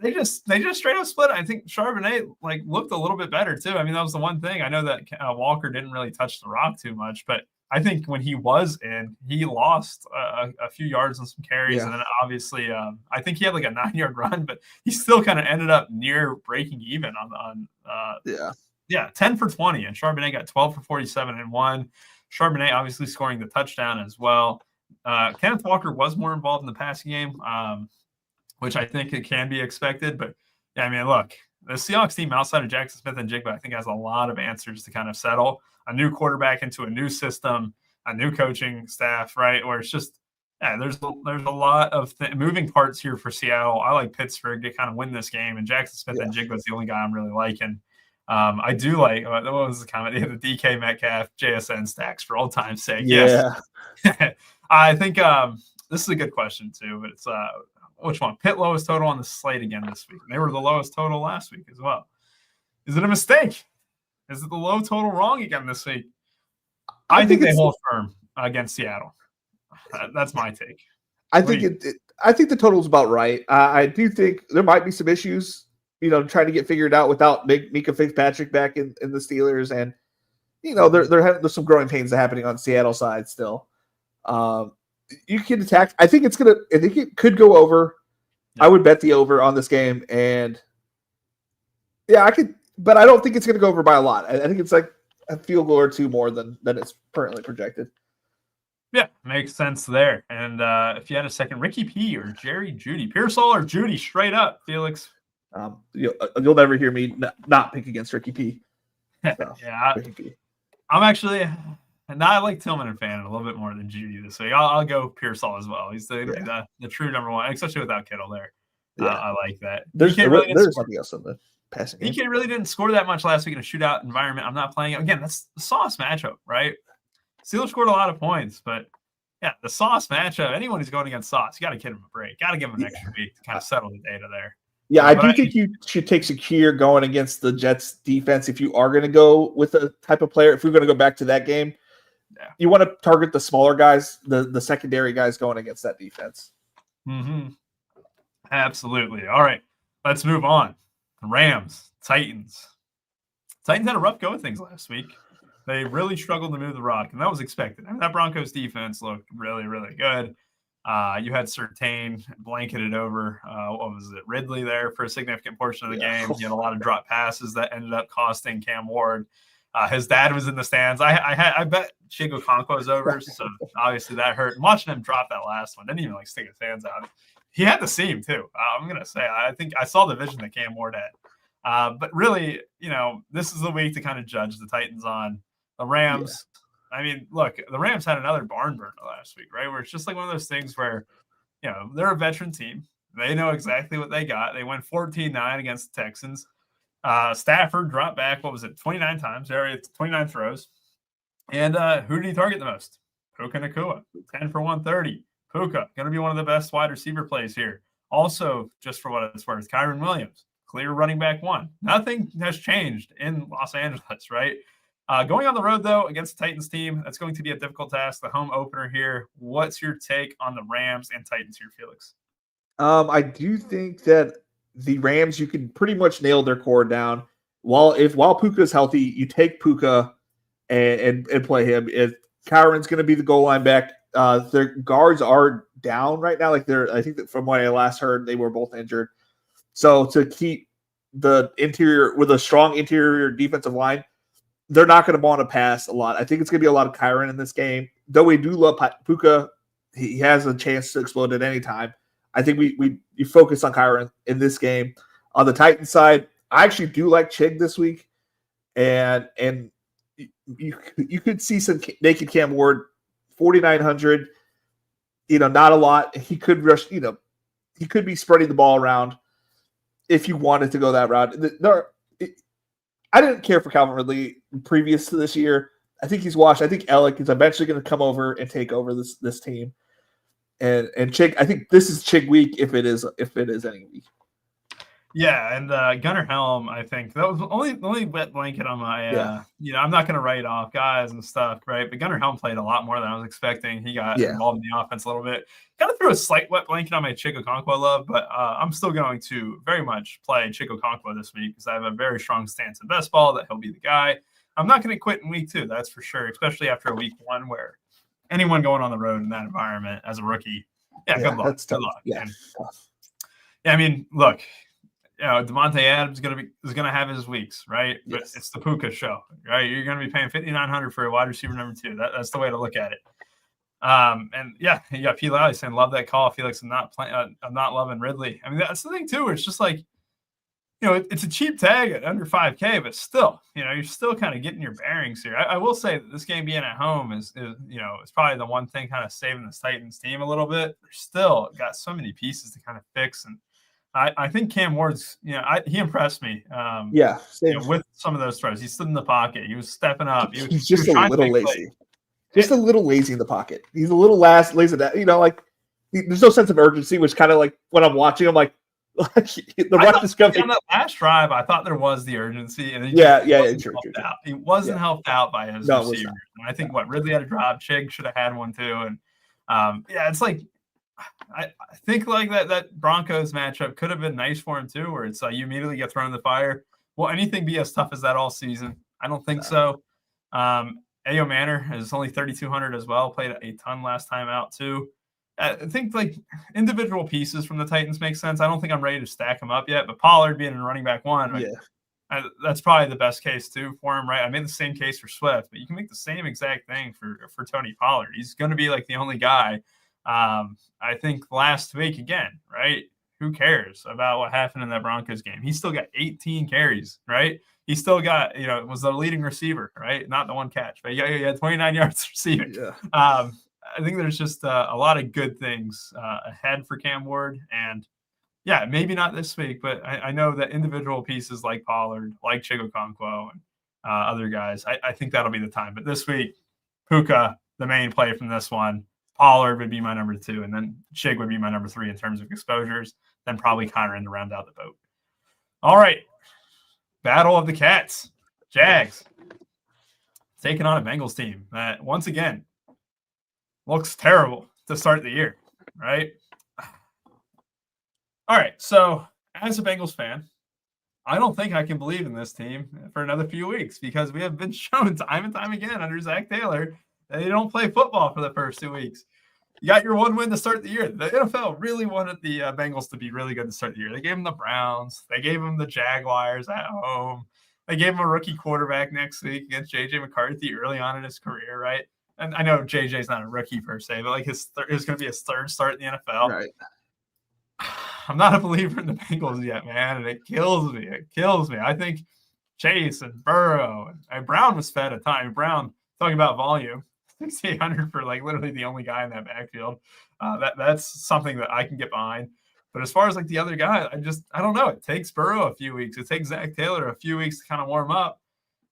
They just straight up split. I think Charbonnet looked a little bit better too. I mean, that was the one thing. I know that Walker didn't really touch the rock too much, but I think when he was in, he lost a few yards and some carries, and then obviously, I think he had like a 9-yard run, but he still kind of ended up near breaking even on 10 for 20, and Charbonnet got 12 for 47 and 1. Charbonnet obviously scoring the touchdown as well. Kenneth Walker was more involved in the passing game, which I think it can be expected. But, yeah, I mean, look, the Seahawks team outside of Jackson Smith and Jigba, I think, has a lot of answers to kind of settle. A new quarterback into a new system, a new coaching staff, right, where it's just, there's a lot of moving parts here for Seattle. I like Pittsburgh to kind of win this game, and Jackson Smith and Jigba is the only guy I'm really liking. I do like, what was the comment? The DK Metcalf JSN stacks for old time's sake. Yeah. Yes. I think this is a good question too, but it's which one? Pitt lowest total on the slate again this week. They were the lowest total last week as well. Is it a mistake? Is it the low total wrong again this week? I think they hold firm against Seattle. That's my take. I think the total's about right. I do think there might be some issues, trying to get figured out without Mika Fitzpatrick back in the Steelers, and there's some growing pains happening on Seattle's side still. You can attack. I think it could go over. Yeah. I would bet the over on this game, and I could, but I don't think it's going to go over by a lot. I think it's like a field goal or two more than it's currently projected. Yeah, makes sense there. And if you had a second, Ricky P or Jerry Judy, Pearsall or Judy, straight up, Felix. You'll never hear me not pick against Ricky P. So, Ricky P. I'm actually. And now I like Tillman and Fannin a little bit more than Judy this week. I'll go Pearsall as well. He's the true number one, especially without Kittle there. I like that. There's something else in the passing game. DK really didn't score that much last week in a shootout environment. I'm not playing it. Again, that's the Sauce matchup, right? Steelers scored a lot of points, but the Sauce matchup, anyone who's going against Sauce, you got to give him a break. Got to give him an extra week to kind of settle the data there. Yeah, I do think you should take Shakir going against the Jets defense if you are going to go with a type of player. If we're going to go back to that game, you want to target the smaller guys, the secondary guys going against that defense. Mm-hmm. Absolutely. All right, let's move on. Rams, Titans. Titans had a rough go of things last week. They really struggled to move the rock, and that was expected. I mean, that Broncos defense looked really, really good. You had Surtain blanketed over, Ridley there for a significant portion of the game. You had a lot of drop passes that ended up costing Cam Ward. His dad was in the stands. I bet Chigo Okonkwo was over, so obviously that hurt. And watching him drop that last one, didn't even stick his hands out. He had the seam too. I'm gonna say I think I saw the vision that Cam Ward had. But really, this is the week to kind of judge the Titans on the Rams. Yeah. I mean, look, the Rams had another barn burner last week, right? Where it's just like one of those things where, they're a veteran team. They know exactly what they got. They went 14-9 against the Texans. Stafford dropped back, 29 times? 29 throws. And who did he target the most? Puka Nacua, 10 for 130. Puka, going to be one of the best wide receiver plays here. Also, just for what it's worth, Kyron Williams, clear running back one. Nothing has changed in Los Angeles, right? Going on the road, though, against the Titans team, that's going to be a difficult task. The home opener here. What's your take on the Rams and Titans here, Felix? I do think that the Rams, you can pretty much nail their core down. While Puka is healthy, you take Puka and play him. If Kyron's going to be the goal line back, their guards are down right now. I think that from what I last heard, they were both injured. So to keep the interior with a strong interior defensive line, they're not going to want to pass a lot. I think it's going to be a lot of Kyron in this game. Though we do love Puka, he has a chance to explode at any time. I think we focus on Kyron in this game. On the Titans side, I actually do like Chig this week, and you could see some naked Cam Ward, 4,900. Not a lot. He could rush. He could be spreading the ball around if you wanted to go that route. I didn't care for Calvin Ridley previous to this year. I think he's washed. I think Alec is eventually going to come over and take over this team. And Chig, I think this is Chig week if it is any week. Yeah, and Gunnar Helm, I think that was the only wet blanket on my. I'm not going to write off guys and stuff, right? But Gunnar Helm played a lot more than I was expecting. He got involved in the offense a little bit. Kind of threw a slight wet blanket on my Chico Okonkwo love, but I'm still going to very much play Chico Okonkwo this week because I have a very strong stance in best ball that he'll be the guy. I'm not going to quit in week 2, that's for sure, especially after a week 1 where anyone going on the road in that environment as a rookie, good luck. That's tough. Good luck. Yeah, I mean, look. Devontae Adams is gonna have his weeks, right? But it's the Puka show, right? You're gonna be paying $5,900 for a wide receiver number 2. That's the way to look at it. And you got P. Lally saying, "Love that call." Felix, I'm not loving Ridley. I mean, that's the thing too. Where it's just like, it's a cheap tag at under $5K, but still, you're still kind of getting your bearings here. I will say that this game being at home is probably the one thing kind of saving this Titans team a little bit. They're still got so many pieces to kind of fix and. I think Cam Ward's, he impressed me. With some of those throws, he stood in the pocket. He was stepping up. He's just a little lazy. Just a little lazy in the pocket. He's a little lazy. That there's no sense of urgency. Which kind of like when I'm watching, I'm like the rush is coming. On that last drive, I thought there was the urgency, and true. He wasn't helped out by his receivers. And I think Ridley had a drop. Chig should have had one too. And it's like. I think like that Broncos matchup could have been nice for him too, where it's you immediately get thrown in the fire. Will anything be as tough as that all season? I don't think so. Ayo Manor is only 3,200 as well. Played a ton last time out too. I think like individual pieces from the Titans make sense. I don't think I'm ready to stack them up yet, but Pollard being in running back 1, that's probably the best case too for him, right? I made the same case for Swift, but you can make the same exact thing for Tony Pollard. He's going to be like the only guy. I think last week again, right? Who cares about what happened in that Broncos game? He still got 18 carries, right? He still got, was the leading receiver, right? Not the one catch, but he had 29 yards receiving. Yeah. I think there's just a lot of good things ahead for Cam Ward. And maybe not this week, but I know that individual pieces like Pollard, like Chico Okonkwo and other guys, I think that'll be the time. But this week, Puka, the main play from this one, Pollard would be my number 2, and then Chig would be my number 3 in terms of exposures, then probably Conner in to round out the boat. All right. Battle of the Cats. Jags taking on a Bengals team that, once again, looks terrible to start the year, right? All right. So, as a Bengals fan, I don't think I can believe in this team for another few weeks because we have been shown time and time again under Zach Taylor they don't play football for the first 2 weeks. You got your 1 win to start the year. The NFL really wanted the Bengals to be really good to start the year. They gave them the Browns. They gave them the Jaguars at home. They gave him a rookie quarterback next week against J.J. McCarthy early on in his career, right? And I know J.J.'s not a rookie per se, but like it's going to be his 3rd start in the NFL. Right. I'm not a believer in the Bengals yet, man, and it kills me. I think Chase and Burrow and Brown was fed a time. Brown, talking about volume, 6,800 for like literally the only guy in that backfield. That's something that I can get behind. But as far as like the other guy, I don't know. It takes Burrow a few weeks. It takes Zach Taylor a few weeks to kind of warm up.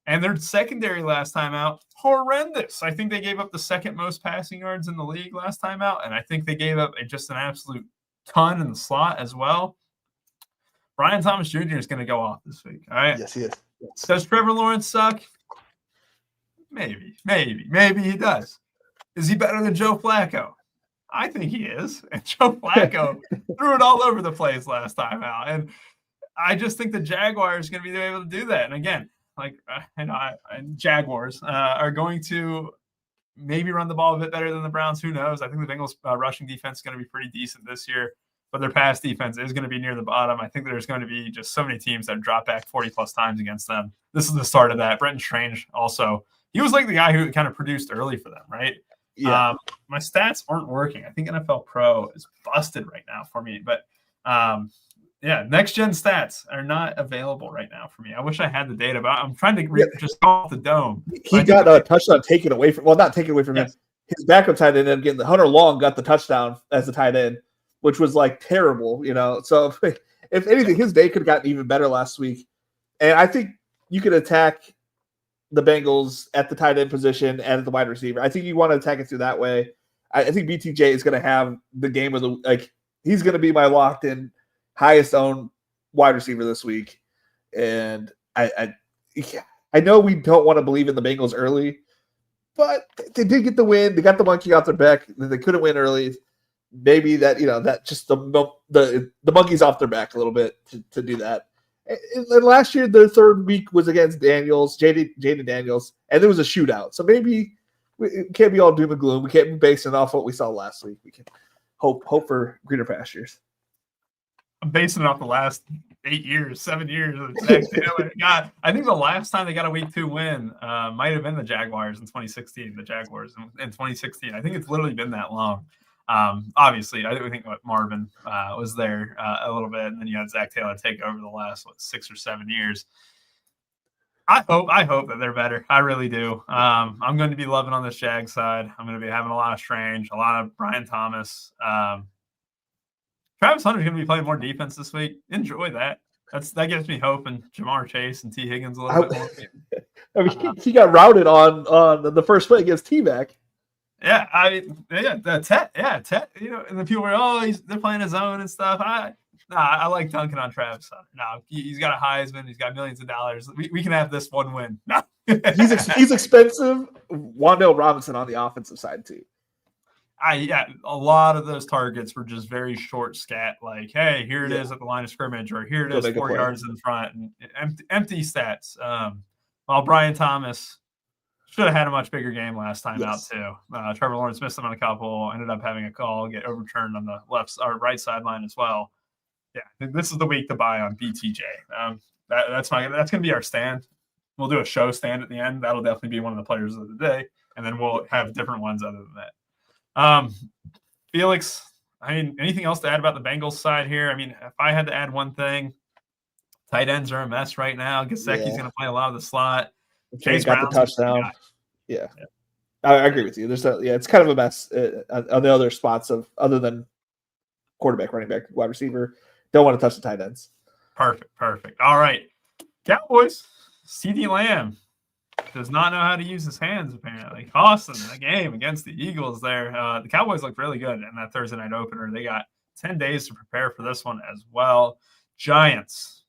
And their secondary last time out, horrendous. I think they gave up the 2nd most passing yards in the league last time out. And I think they gave up just an absolute ton in the slot as well. Brian Thomas Jr. is going to go off this week. All right. Yes, he is. Does Trevor Lawrence suck? Maybe he does. Is he better than Joe Flacco? I think he is. And Joe Flacco threw it all over the place last time out. And I just think the Jaguars are going to be able to do that. And again, Jaguars are going to maybe run the ball a bit better than the Browns. Who knows? I think the Bengals rushing defense is going to be pretty decent this year. But their pass defense is going to be near the bottom. I think there's going to be just so many teams that drop back 40-plus times against them. This is the start of that. Brenton Strange also. He was like the guy who kind of produced early for them, right? Yeah. My stats aren't working. I think NFL Pro is busted right now for me. But, next-gen stats are not available right now for me. I wish I had the data, but I'm trying to just go off the dome. He got a touchdown taken away from – well, not taken away from him. His backup tight end ended up getting the Hunter Long got the touchdown as the tight end, which was like terrible, So if anything, his day could have gotten even better last week. And I think you could attack the Bengals at the tight end position and at the wide receiver. I think you want to attack it through that way. I think BTJ is going to have the game of the he's going to be my locked in highest owned wide receiver this week, and I know we don't want to believe in the Bengals early, but they did get the win. They got the monkey off their back. They couldn't win early. Maybe that that just the monkey's off their back a little bit to do that. And last year, their third week was against Jaden Daniels, and there was a shootout. So maybe it can't be all doom and gloom. We can't be basing it off what we saw last week. We can hope for greener pastures. I'm basing it off the last 7 years of Zach Taylor. God, I think the last time they got a week 2 win might have been the Jaguars in 2016. The Jaguars in 2016. I think it's literally been that long. Obviously, I think Marvin was there a little bit, and then you had Zach Taylor take over the last 6 or 7 years. I hope that they're better. I really do. I'm going to be loving on this Jag side. I'm going to be having a lot of Strange, a lot of Brian Thomas. Travis Hunter's going to be playing more defense this week. Enjoy that. That gives me hope, and Jamar Chase and T. Higgins a little bit more. I mean, he got routed on the first play against T-Mac. Yeah, Tet. And the people were, they're playing his own and stuff. I like dunking on Travis Hunter. No, he's got a Heisman. He's got millions of dollars. We can have this one win. No. he's expensive. Wan'Dale Robinson on the offensive side too. A lot of those targets were just very short scat. Like, hey, here it is at the line of scrimmage, or here it is 4 yards in front, and empty stats. While Brian Thomas should have had a much bigger game last time out too. Trevor Lawrence missed him on a couple. Ended up having a call get overturned on the left or right sideline as well. Yeah, I think this is the week to buy on BTJ. That's going to be our stand. We'll do a show stand at the end. That'll definitely be one of the players of the day, and then we'll have different ones other than that. Felix, I mean, anything else to add about the Bengals side here? I mean, if I had to add one thing, tight ends are a mess right now. Gesicki's going to play a lot of the slot. Chase got the touchdown. Yeah. I agree with you. It's kind of a mess on the other spots other than quarterback, running back, wide receiver. Don't want to touch the tight ends. Perfect. All right. Cowboys, CeeDee Lamb does not know how to use his hands, apparently. Costing the game against the Eagles there. The Cowboys looked really good in that Thursday night opener. They got 10 days to prepare for this one as well. Giants,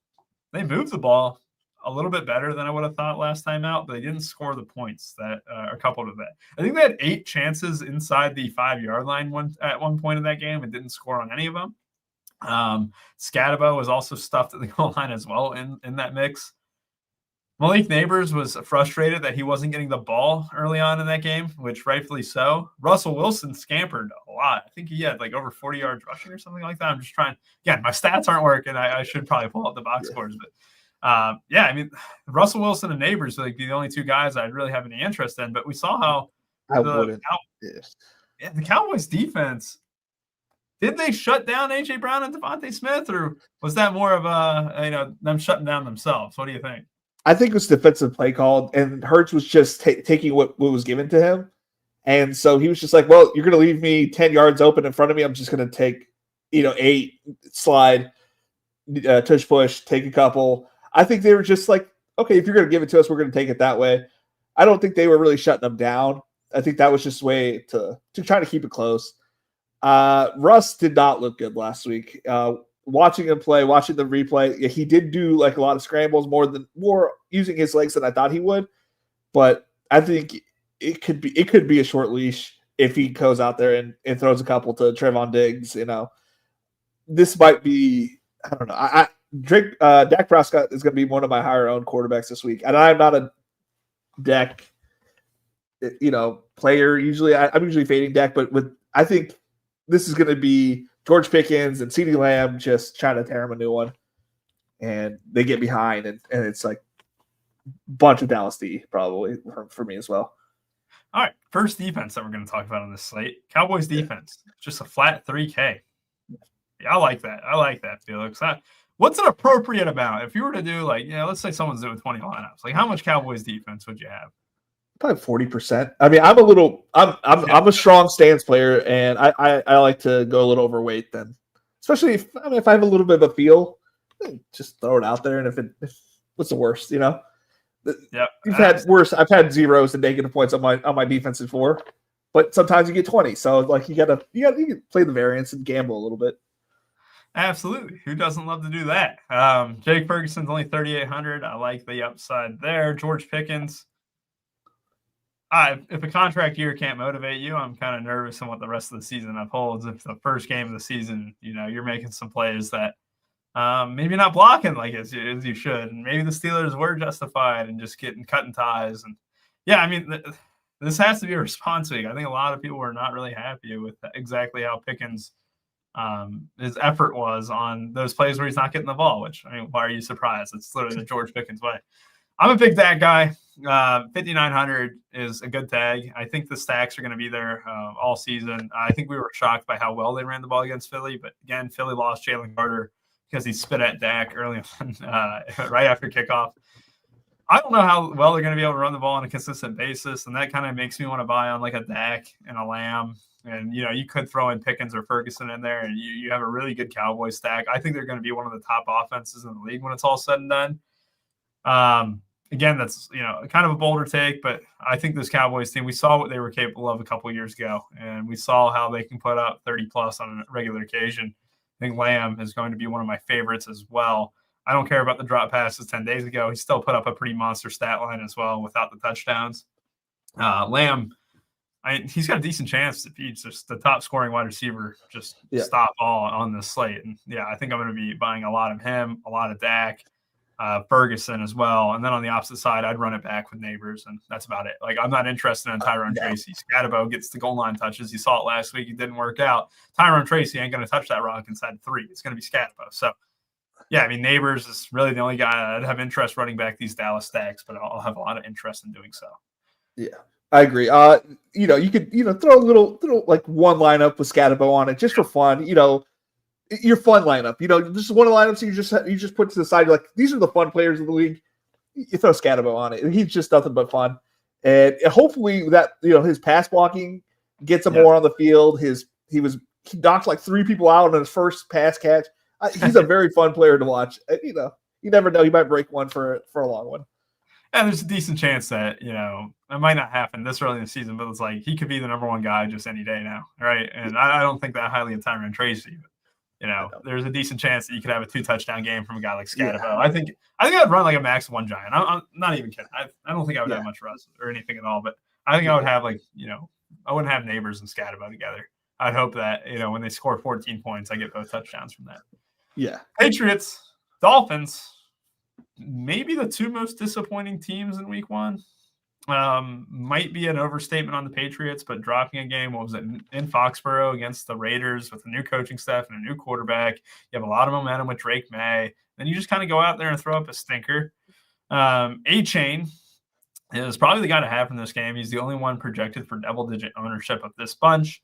they moved the ball a little bit better than I would have thought last time out, but they didn't score the points that are coupled with that. I think they had 8 chances inside the 5-yard line at one point in that game and didn't score on any of them. Scadabo was also stuffed at the goal line as well in that mix. Malik Neighbors was frustrated that he wasn't getting the ball early on in that game, which rightfully so. Russell Wilson scampered a lot. I think he had like over 40 yards rushing or something like that. I'm just trying. Again, my stats aren't working. I should probably pull up the box scores, but I mean, Russell Wilson and Neighbors would be the only 2 guys I'd really have any interest in. But we saw how the Cowboys defense. Did they shut down A.J. Brown and Devontae Smith, or was that more of them shutting down themselves? What do you think? I think it was defensive play call, and Hurts was just taking what was given to him. And so he was just like, well, you're going to leave me 10 yards open in front of me. I'm just going to take, 8, slide, tush push, take a couple. I think they were just like, okay, if you're going to give it to us, we're going to take it that way. I don't think they were really shutting them down. I think that was just a way to try to keep it close. Russ did not look good last week. Watching him play, watching the replay, he did do like a lot of scrambles, more using his legs than I thought he would. But I think it could be a short leash if he goes out there and throws a couple to Trevon Diggs. This might be, I don't know. Dak Prescott is going to be one of my higher owned quarterbacks this week, and I'm not a Dak, player usually. I'm usually fading Dak, but I think this is going to be George Pickens and CeeDee Lamb just trying to tear him a new one. And they get behind, and it's like a bunch of Dallas D probably for me as well. All right, first defense that we're going to talk about on this slate. Cowboys defense, just a flat 3K. Yeah, I like that, Felix. What's an appropriate amount? If you were to do let's say someone's doing 20 lineups, how much Cowboys defense would you have? Probably 40%. I mean, I'm a strong stance player, and I like to go a little overweight then, especially if I have a little bit of a feel, just throw it out there. And if what's the worst, Yep. You've had worse. I've had zeros and negative points on my defense before, but sometimes you get 20. So you can play the variance and gamble a little bit. Absolutely. Who doesn't love to do that? Jake Ferguson's only 3,800. I like the upside there. George Pickens. If a contract year can't motivate you, I'm kind of nervous on what the rest of the season upholds. If the first game of the season, you're making some plays that maybe not blocking like as you should, and maybe the Steelers were justified in just getting cutting ties. And yeah, I mean, this has to be a response week. I think a lot of people are not really happy with exactly how Pickens his effort was on those plays where he's not getting the ball. Which, I mean, why are you surprised? It's literally the George Pickens way. I'm a big tag guy. 5,900 is a good tag. I think the stacks are going to be there all season. I think we were shocked by how well they ran the ball against Philly, but again, Philly lost Jalen Carter because he spit at Dak early on, right after kickoff. I don't know how well they're going to be able to run the ball on a consistent basis, and that kind of makes me want to buy on like a Dak and a Lamb. And, you could throw in Pickens or Ferguson in there, and you have a really good Cowboys stack. I think they're going to be one of the top offenses in the league when it's all said and done. Again, that's, kind of a bolder take, but I think this Cowboys team, we saw what they were capable of a couple of years ago, and we saw how they can put up 30 plus on a regular occasion. I think Lamb is going to be one of my favorites as well. I don't care about the drop passes 10 days ago. He still put up a pretty monster stat line as well without the touchdowns. Lamb, he's got a decent chance if he's just the top scoring wide receiver, stop all on this slate. And yeah, I think I'm going to be buying a lot of him, a lot of Dak. Ferguson as well. And then on the opposite side, I'd run it back with Neighbors, and that's about it. Like, I'm not interested in Tyrone Tracy. Scatterbo gets the goal line touches. You saw it last week. It didn't work out. Tyrone Tracy ain't going to touch that rock inside 3. It's going to be Scatterbo. So, yeah, I mean, Neighbors is really the only guy I'd have interest running back these Dallas stacks, but I'll have a lot of interest in doing so. Yeah, I agree. You could, throw a little like one lineup with Scatterbo on it just for fun, your fun lineup, just one of the lineups you just put to the side. You're like, these are the fun players of the league. You throw Scatterbo on it. He's just nothing but fun. And hopefully that, his pass blocking gets him more on the field. He knocked like 3 people out on his first pass catch. He's a very fun player to watch. You never know. He might break one for a long one. And there's a decent chance that, it might not happen this early in the season, but it's like he could be the number 1 guy just any day now. Right. And I don't think that highly of Tyrone Tracy, but there's a decent chance that you could have a 2-touchdown game from a guy like Scatterbo. Yeah. I think I'd run like a max 1 giant. I'm not even kidding. I don't think I would have much rust or anything at all, but I think I would have I wouldn't have Neighbors and Scatterbo together. I'd hope that, when they score 14 points, I get both touchdowns from that. Yeah. Patriots, Dolphins, maybe the 2 most disappointing teams in week 1. Might be an overstatement on the Patriots, but dropping a game, in Foxborough against the Raiders with a new coaching staff and a new quarterback. You have a lot of momentum with Drake May. Then you just kind of go out there and throw up a stinker. A-Chain is probably the guy to have in this game. He's the only one projected for double-digit ownership of this bunch.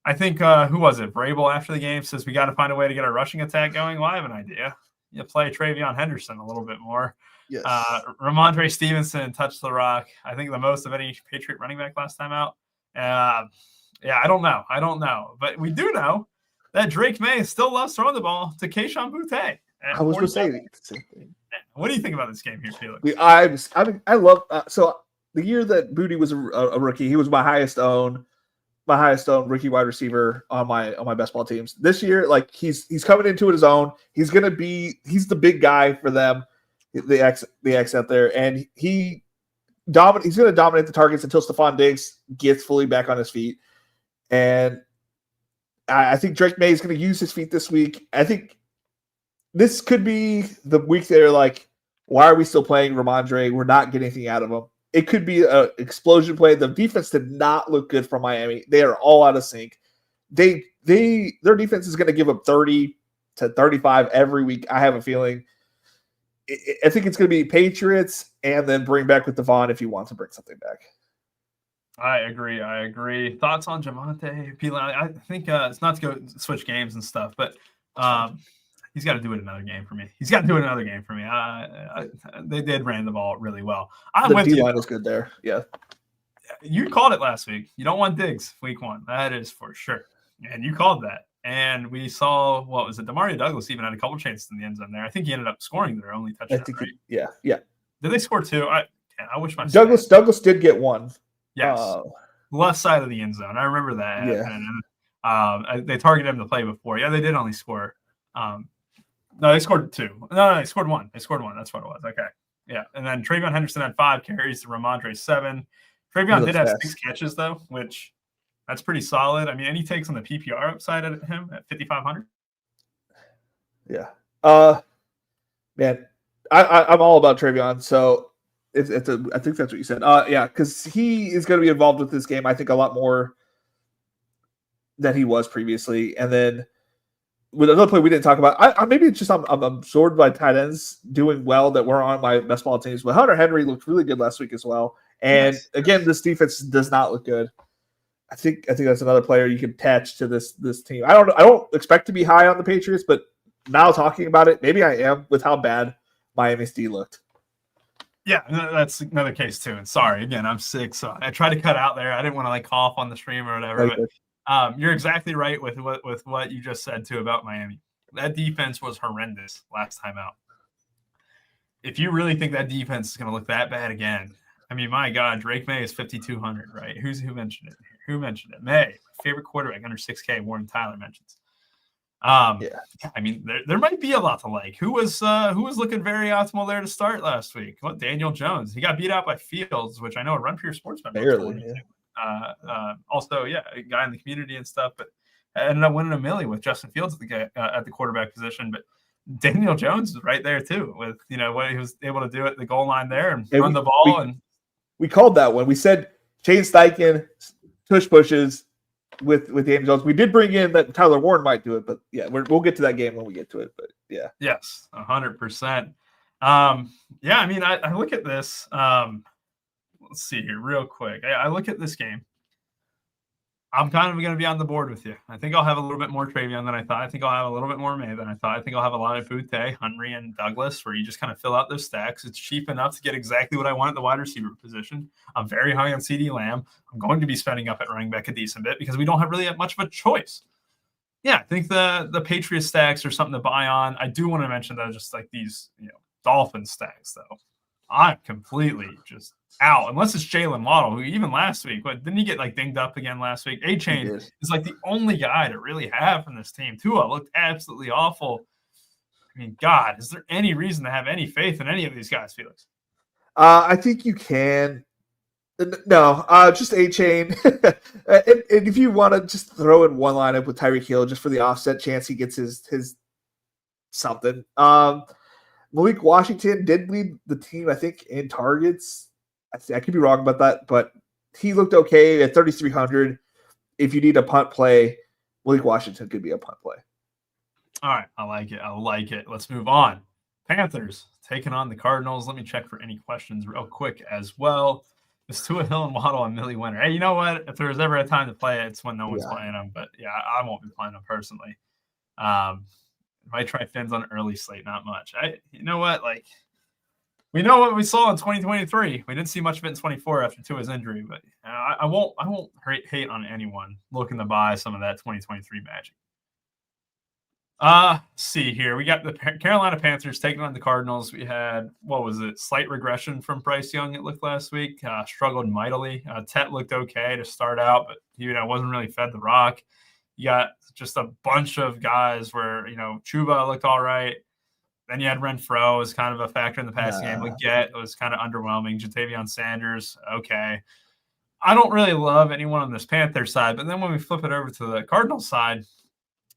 I think, who was it? Vrabel after the game says we got to find a way to get our rushing attack going. Well, I have an idea. You play Travion Henderson a little bit more. Yes. Ramondre Stevenson touched the rock. I think the most of any Patriot running back last time out. I don't know. But we do know that Drake May still loves throwing the ball to Kayshon Boutte. I was going to say the same thing. What do you think about this game here, Felix? I love so the year that Boutte was a rookie, he was my highest owned rookie wide receiver on my best ball teams. This year, like he's coming into his own. He's the big guy for them. The X out there, and he's going to dominate the targets until Stephon Diggs gets fully back on his feet. And I think Drake May is going to use his feet this week. I think this could be the week they're like, why are we still playing Ramondre? We're not getting anything out of him. It could be an explosion play. The defense did not look good for Miami. They are all out of sync. Their defense is going to give up 30 to 35 every week. I have a feeling. I think it's going to be Patriots and then bring back with Devon if you want to bring something back. I agree. Thoughts on Javonte? I think it's not to go switch games and stuff, but he's got to do it another game for me. They did ran the ball really well. The D-line is good there. Yeah. You called it last week. You don't want Diggs week 1. That is for sure. And you called that. And we saw, what was it? Demario Douglas even had a couple chances in the end zone there. I think he ended up scoring their only touchdown, right? Yeah. Did they score 2? I wish my Douglas did get 1. Yes. Left side of the end zone. I remember that. Yeah. And they targeted him to play before. Yeah, they did only score No, they scored 2. No, they scored 1. They scored 1. That's what it was. Okay. Yeah. And then Travion Henderson had 5 carries to Ramondre 7. Travion did have fast. 6 catches, though, which that's pretty solid. I mean, any takes on the PPR upside at him at 5,500? Yeah. Man, I'm all about Travion. So I think that's what you said. Yeah, because he is going to be involved with this game, I think, a lot more than he was previously. And then with another play we didn't talk about, maybe it's just I'm absorbed by tight ends doing well that were on my best ball teams. But Hunter Henry looked really good last week as well. And again, this defense does not look good. I think that's another player you can attach to this team. I don't expect to be high on the Patriots, but now talking about it, maybe I am with how bad Miami's D looked. Yeah, that's another case too. And sorry, again, I'm sick, so I tried to cut out there. I didn't want to like cough on the stream or whatever. Right. But you're exactly right with what you just said too about Miami. That defense was horrendous last time out. If you really think that defense is going to look that bad again, I mean, my God, Drake May is 5,200, right? Who mentioned it? Who mentioned it? May, favorite quarterback under 6K. Warren Tyler mentions. Yeah. I mean, there might be a lot to like. Who was looking very optimal there to start last week? Well, Daniel Jones. He got beat out by Fields, which I know a Run for Your Sports member. Barely. Yeah. Also, yeah, a guy in the community and stuff, but ended up winning a milli with Justin Fields at the quarterback position. But Daniel Jones is right there too, with what he was able to do at the goal line there and run the ball. We called that one. We said Shane Steichen tush pushes with Daniel Jones. We did bring in that Tyler Warren might do it, but yeah, we'll get to that game when we get to it. But yeah, yes, 100%. Yeah, I mean, I look at this. Let's see here, real quick. I look at this game. I'm kind of going to be on the board with you. I think I'll have a little bit more Travion than I thought. I think I'll have a little bit more May than I thought. I think I'll have a lot of Butte, Henry, and Douglas, where you just kind of fill out those stacks. It's cheap enough to get exactly what I want at the wide receiver position. I'm very high on CD Lamb. I'm going to be spending up at running back a decent bit because we don't have really much of a choice. Yeah, I think the Patriots stacks are something to buy on. I do want to mention that just like these Dolphins stacks, though. I'm completely just out, unless it's Jalen Waddle, who even last week, didn't he get like dinged up again last week? A-Chain is like the only guy to really have from this team. Tua looked absolutely awful. I mean, God, is there any reason to have any faith in any of these guys, Felix? I think you can. No, just A-Chain. and if you want to just throw in one lineup with Tyreek Hill just for the offset chance he gets his something. Malik Washington did lead the team, I think, in targets. I could be wrong about that, but he looked okay at 3,300. If you need a punt play, Malik Washington could be a punt play. All right. I like it. Let's move on. Panthers taking on the Cardinals. Let me check for any questions real quick as well. Is Tua, Hill, and Waddle a milli winner? Hey, you know what? If there's ever a time to play it, it's when no one's playing them. But, yeah, I won't be playing them personally. Might try Fins on early slate, not much. You know what? Like, we know what we saw in 2023. We didn't see much of it in 24 after Tua's injury, but I won't hate on anyone looking to buy some of that 2023 magic. See here. We got the Carolina Panthers taking on the Cardinals. We had, slight regression from Bryce Young, it looked last week. Struggled mightily. Tet looked okay to start out, but wasn't really fed the rock. You got just a bunch of guys where, Chuba looked all right. Then you had Renfro as kind of a factor in the passing game. Leggett was kind of underwhelming. Jatavion Sanders, okay. I don't really love anyone on this Panther side, but then when we flip it over to the Cardinals side,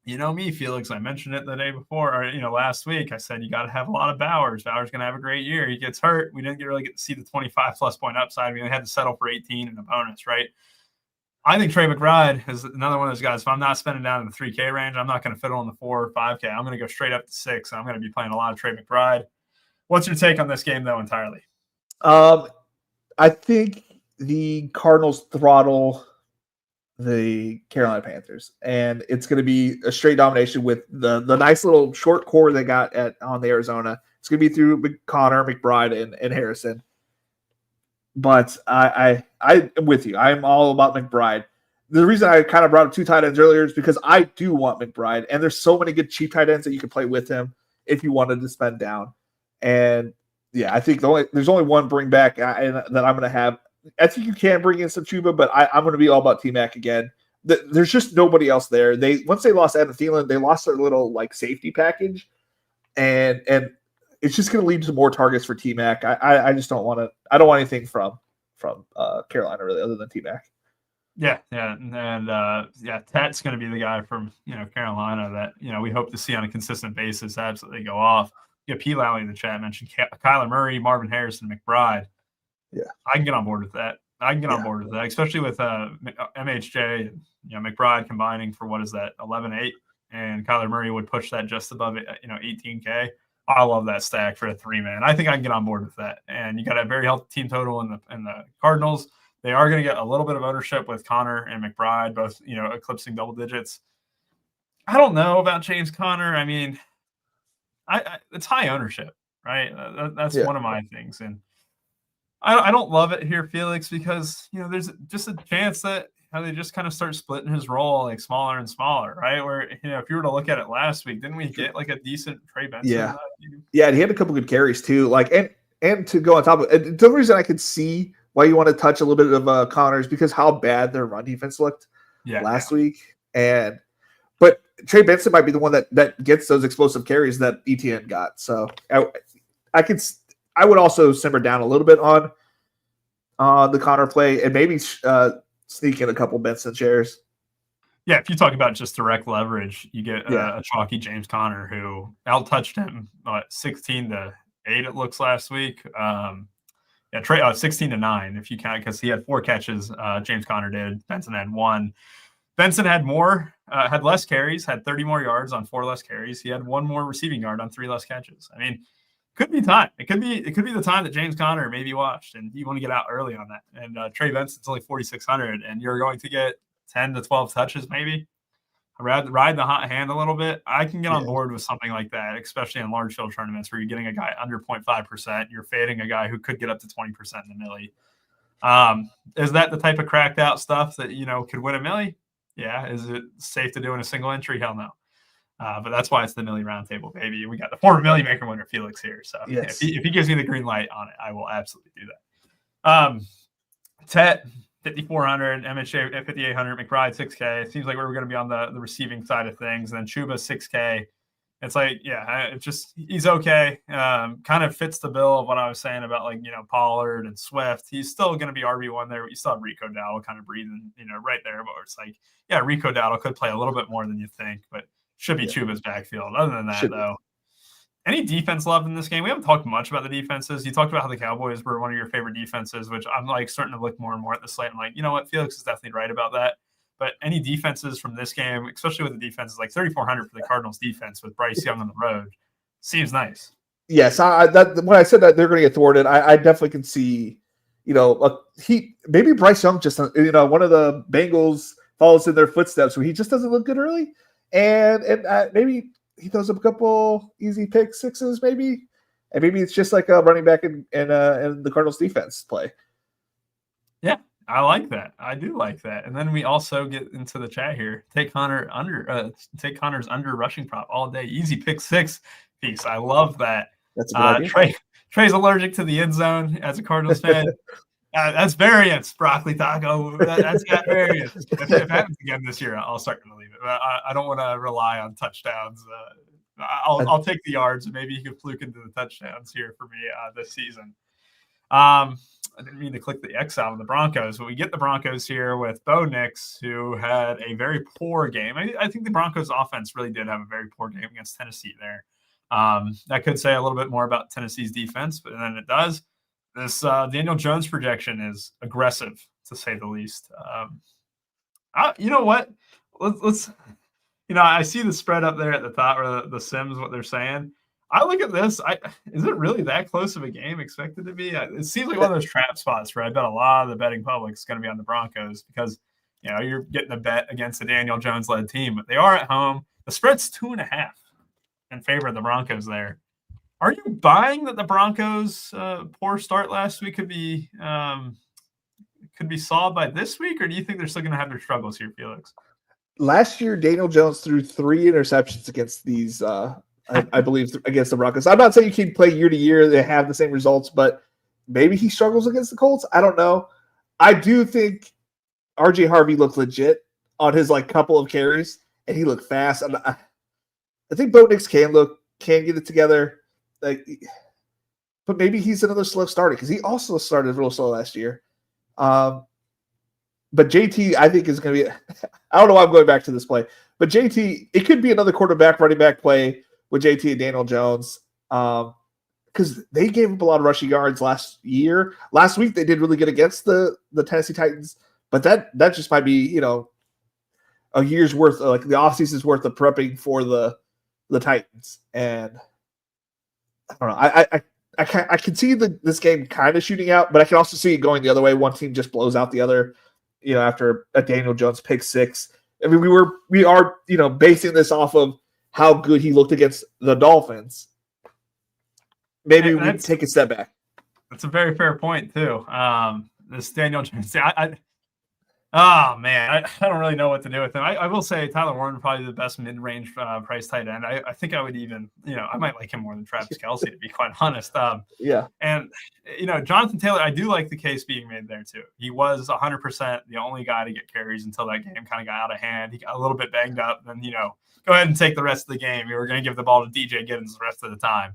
me, Felix, I mentioned it the day before, or, last week, I said you got to have a lot of Bowers. Bowers going to have a great year. He gets hurt. We didn't really get to see the 25-plus point upside. We only had to settle for 18 and a bonus, right? I think Trey McBride is another one of those guys. If I'm not spending down in the 3K range, I'm not going to fiddle in the 4 or 5K. I'm going to go straight up to 6. I'm going to be playing a lot of Trey McBride. What's your take on this game, though, entirely? I think the Cardinals throttle the Carolina Panthers, and it's going to be a straight domination with the nice little short core they got on the Arizona. It's going to be through Connor, McBride, and Harrison. But I am with you. I'm all about McBride. The reason I kind of brought up 2 tight ends earlier is because I do want McBride, and there's so many good cheap tight ends that you can play with him if you wanted to spend down. And yeah, I think there's only one bring back that I'm going to have. I think you can bring in some Chuba, but I'm going to be all about T-Mac again. there's just nobody else there. Once they lost Adam Thielen, they lost their little like safety package, and it's just going to lead to more targets for T-Mac. I just don't want to. I don't want anything from Carolina really, other than T-Mac. Yeah, and Tet's going to be the guy from Carolina that we hope to see on a consistent basis absolutely go off. P. Lally in the chat mentioned Kyler Murray, Marvin Harrison, McBride. Yeah, I can get on board with that. On board with that, especially with MHJ and McBride combining for what is that 11-8, and Kyler Murray would push that just above it, 18K. I love that stack for a 3-man. I think I can get on board with that. And you got a very healthy team total in the Cardinals. They are going to get a little bit of ownership with Connor and McBride, both eclipsing double digits. I don't know about James Conner. I mean, it's high ownership, right? That's one of my things, and I don't love it here, Felix, because there's just a chance that they just kind of start splitting his role like smaller and smaller, right? Where if you were to look at it last week, didn't we get like a decent Trey Benson? Yeah, and he had a couple good carries too. Like and to go on top of it, the reason I could see why you want to touch a little bit of Connor's because how bad their run defense looked last week. But Trey Benson might be the one that gets those explosive carries that ETN got. So I would also simmer down a little bit on the Connor play and maybe sneak in a couple Benson shares. Yeah, if you talk about just direct leverage, you get a chalky James Conner who out-touched him 16-8 it looks last week. Trey 16-9 if you count because he had 4 catches. James Conner did. Benson had 1. Benson had had less carries, had 30 more yards on 4 less carries. He had 1 more receiving yard on 3 less catches. I mean, could be time. It could be the time that James Conner may be washed, and you want to get out early on that. And Trey Benson's only 4,600, and you're going to get 10 to 12 touches maybe. Ride the hot hand a little bit. I can get on board with something like that, especially in large field tournaments where you're getting a guy under 0.5%. You're fading a guy who could get up to 20% in the millie. Is that the type of cracked out stuff that could win a millie? Yeah. Is it safe to do in a single entry? Hell no. But that's why it's the Millie Roundtable, baby. We got the former Millie Maker winner, Felix, here. So if he gives me the green light on it, I will absolutely do that. Tet, 5,400, MHA at 5,800, McBride, 6K. It seems like we were going to be on the receiving side of things. And then Chuba, 6K. It's like, it's just he's okay. Kind of fits the bill of what I was saying about Pollard and Swift. He's still going to be RB1 there. But you still have Rico Dowdle kind of breathing, right there. But it's like, Rico Dowdle could play a little bit more than you think, but should be Chuba's backfield. Other than that, though, any defense love in this game? We haven't talked much about the defenses. You talked about how the Cowboys were one of your favorite defenses, which I'm starting to look more and more at the slate. I'm like, you know what? Felix is definitely right about that. But any defenses from this game, especially with the defenses, like 3,400 for the Cardinals defense with Bryce Young on the road, seems nice. Yes, when I said that they're going to get thwarted, I definitely can see, maybe Bryce Young just, one of the Bengals follows in their footsteps where he just doesn't look good early. And maybe he throws up a couple easy pick sixes, maybe. And maybe it's just like a running back in the Cardinals defense play. Yeah, I like that. I do like that. And then we also get into the chat here. Take Connor's under rushing prop all day. Easy pick 6 piece. I love that. That's a good idea. Trey's allergic to the end zone as a Cardinals fan. That's variance, Broccoli Taco. That's got variance. If it happens again this year, I'll start to believe it. But I don't want to rely on touchdowns. I'll take the yards, and maybe he can fluke into the touchdowns here for me this season. I didn't mean to click the X out on the Broncos, but we get the Broncos here with Bo Nix, who had a very poor game. I think the Broncos offense really did have a very poor game against Tennessee there. That could say a little bit more about Tennessee's defense, but then it does. This Daniel Jones projection is aggressive, to say the least. You know what? Let's I see the spread up there at the top, or the Sims, what they're saying. I look at this. Is it really that close of a game expected to be? It seems like one of those trap spots where I bet a lot of the betting public is going to be on the Broncos because, you're getting a bet against a Daniel Jones-led team. But they are at home. The spread's 2.5 in favor of the Broncos there. Are you buying that the Broncos' poor start last week could be solved by this week, or do you think they're still going to have their struggles here, Felix? Last year, Daniel Jones threw 3 interceptions against these I believe against the Broncos. I'm not saying you can play year to year; they have the same results, but maybe he struggles against the Colts. I don't know. I do think RJ Harvey looked legit on his like couple of carries, and he looked fast. And I think Bo Nix can get it together. Like, but maybe he's another slow starter because he also started real slow last year. But JT, I think, is going to be – I don't know why I'm going back to this play. But JT, it could be another quarterback running back play with JT and Daniel Jones because they gave up a lot of rushing yards last year. Last week, they did really good against the Tennessee Titans. But that just might be, a year's worth – like the offseason's worth of prepping for the Titans. And I don't know. I can see this game kind of shooting out, but I can also see it going the other way. One team just blows out the other, after a Daniel Jones pick six. I mean, we are basing this off of how good he looked against the Dolphins. Maybe we take a step back. That's a very fair point too. This Daniel Jones, oh man, I don't really know what to do with him. I will say Tyler Warren probably the best mid-range price tight end. I think I would even, I might like him more than Travis Kelce to be quite honest. Yeah. And Jonathan Taylor, I do like the case being made there too. He was 100% the only guy to get carries until that game kind of got out of hand. He got a little bit banged up, and go ahead and take the rest of the game. You were going to give the ball to DJ Giddens the rest of the time.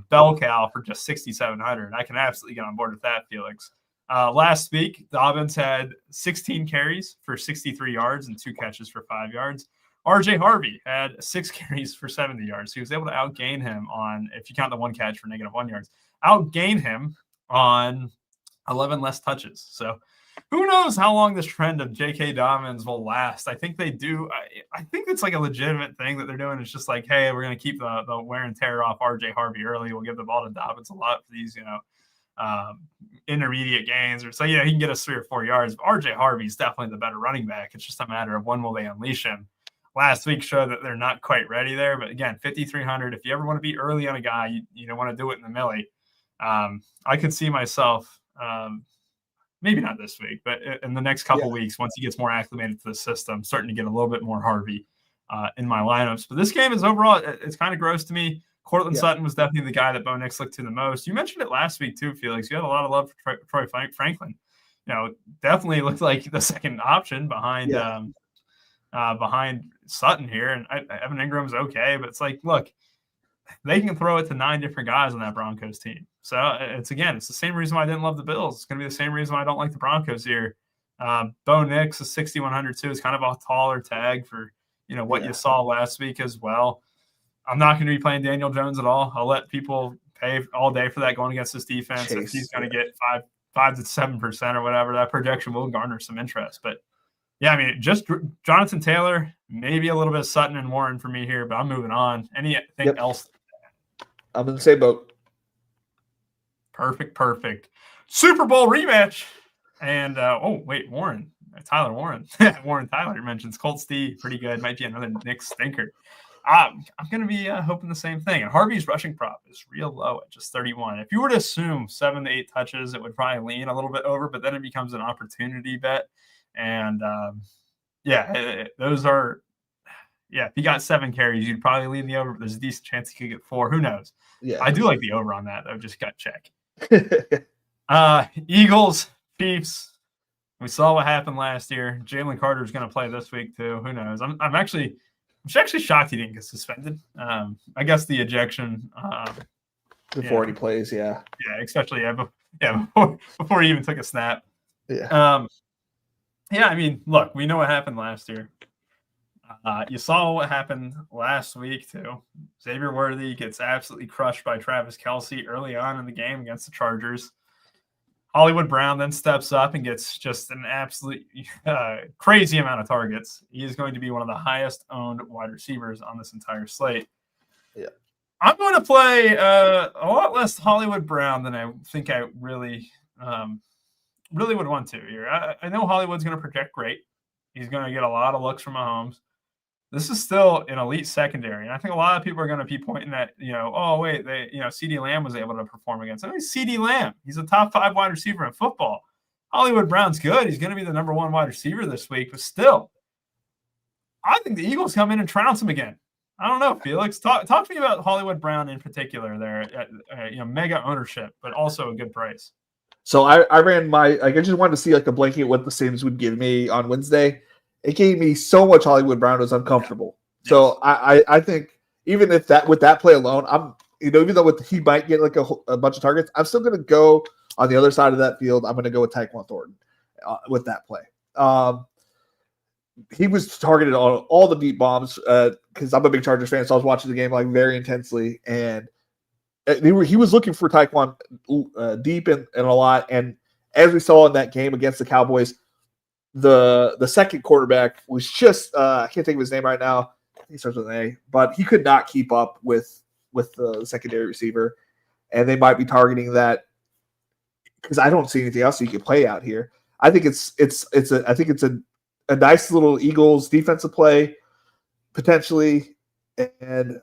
Bell cow for just 6,700. I can absolutely get on board with that, Felix. Last week, Dobbins had 16 carries for 63 yards and 2 catches for 5 yards. RJ Harvey had 6 carries for 70 yards. He was able to outgain him on, if you count the 1 catch for -1 yards, outgain him on 11 less touches. So who knows how long this trend of J.K. Dobbins will last. I think they do. I think it's like a legitimate thing that they're doing. It's just like, hey, we're going to keep the wear and tear off RJ Harvey early. We'll give the ball to Dobbins a lot for these, intermediate gains, or so he can get us 3 or 4 yards. But RJ Harvey is definitely the better running back. It's just a matter of when will they unleash him. Last week showed that they're not quite ready there, but again, 5,300. If you ever want to be early on a guy, you don't want to do it in the millie. I could see myself, maybe not this week, but in the next couple weeks, once he gets more acclimated to the system, starting to get a little bit more Harvey in my lineups. But this game is overall, it's kind of gross to me. Cortland Sutton was definitely the guy that Bo Nix looked to the most. You mentioned it last week too, Felix. You had a lot of love for Troy Franklin. Definitely looked like the second option behind Sutton here. And Evan Ingram's okay, but it's like, look, they can throw it to 9 different guys on that Broncos team. So it's the same reason why I didn't love the Bills. It's going to be the same reason why I don't like the Broncos here. Bo Nix is 6,100 too. It's kind of a taller tag for what you saw last week as well. I'm not going to be playing Daniel Jones at all. I'll let people pay all day for that going against this defense. If he's going to get 5 to 7% or whatever, that projection will garner some interest. But yeah, I mean, just Jonathan Taylor, maybe a little bit of Sutton and Warren for me here, but I'm moving on. Anything else? I'm in the same boat. Perfect. Super Bowl rematch. And, Tyler Warren. Warren Tyler mentions Colts D, pretty good. Might be another Nick stinker. I'm going to be hoping the same thing. And Harvey's rushing prop is real low at just 31. If you were to assume 7 to 8 touches, it would probably lean a little bit over, but then it becomes an opportunity bet. And, those are – if you got 7 carries, you'd probably lean the over, but there's a decent chance he could get 4. Who knows? Yeah, I do like the over on that, though. Just gut check. Eagles, Chiefs. We saw what happened last year. Jalen Carter's going to play this week, too. Who knows? I'm actually shocked he didn't get suspended. I guess the ejection before he plays, especially before he even took a snap. I mean, look, we know what happened last year. You saw what happened last week too. Xavier Worthy gets absolutely crushed by Travis Kelce early on in the game against the Chargers. Hollywood Brown then steps up and gets just an absolute crazy amount of targets. He is going to be one of the highest owned wide receivers on this entire slate. Yeah, I'm going to play a lot less Hollywood Brown than I think I really would want to here. I know Hollywood's going to project great. He's going to get a lot of looks from Mahomes. This is still an elite secondary. And I think a lot of people are going to be pointing at, CeeDee Lamb was able to perform against him. CeeDee Lamb, he's a top 5 wide receiver in football. Hollywood Brown's good. He's going to be the number 1 wide receiver this week, but still, I think the Eagles come in and trounce him again. I don't know, Felix. Talk to me about Hollywood Brown in particular there. Mega ownership, but also a good price. So I ran I just wanted to see like a blanket what the Sims would give me on Wednesday. it gave me so much Hollywood Brown. It was uncomfortable. Yes. So I think even if with that play alone, even though he might get like a bunch of targets, I'm still going to go on the other side of that field. I'm going to go with Tyquan Thornton with that play. He was targeted on all the deep bombs because I'm a big Chargers fan, so I was watching the game like very intensely, and he was looking for Tyquan deep and a lot. And as we saw in that game against the Cowboys, the second quarterback was just I can't think of his name right now. He starts with an A, but he could not keep up with the secondary receiver, and they might be targeting that because I don't see anything else you can play out here. I think it's a nice little Eagles defensive play potentially, and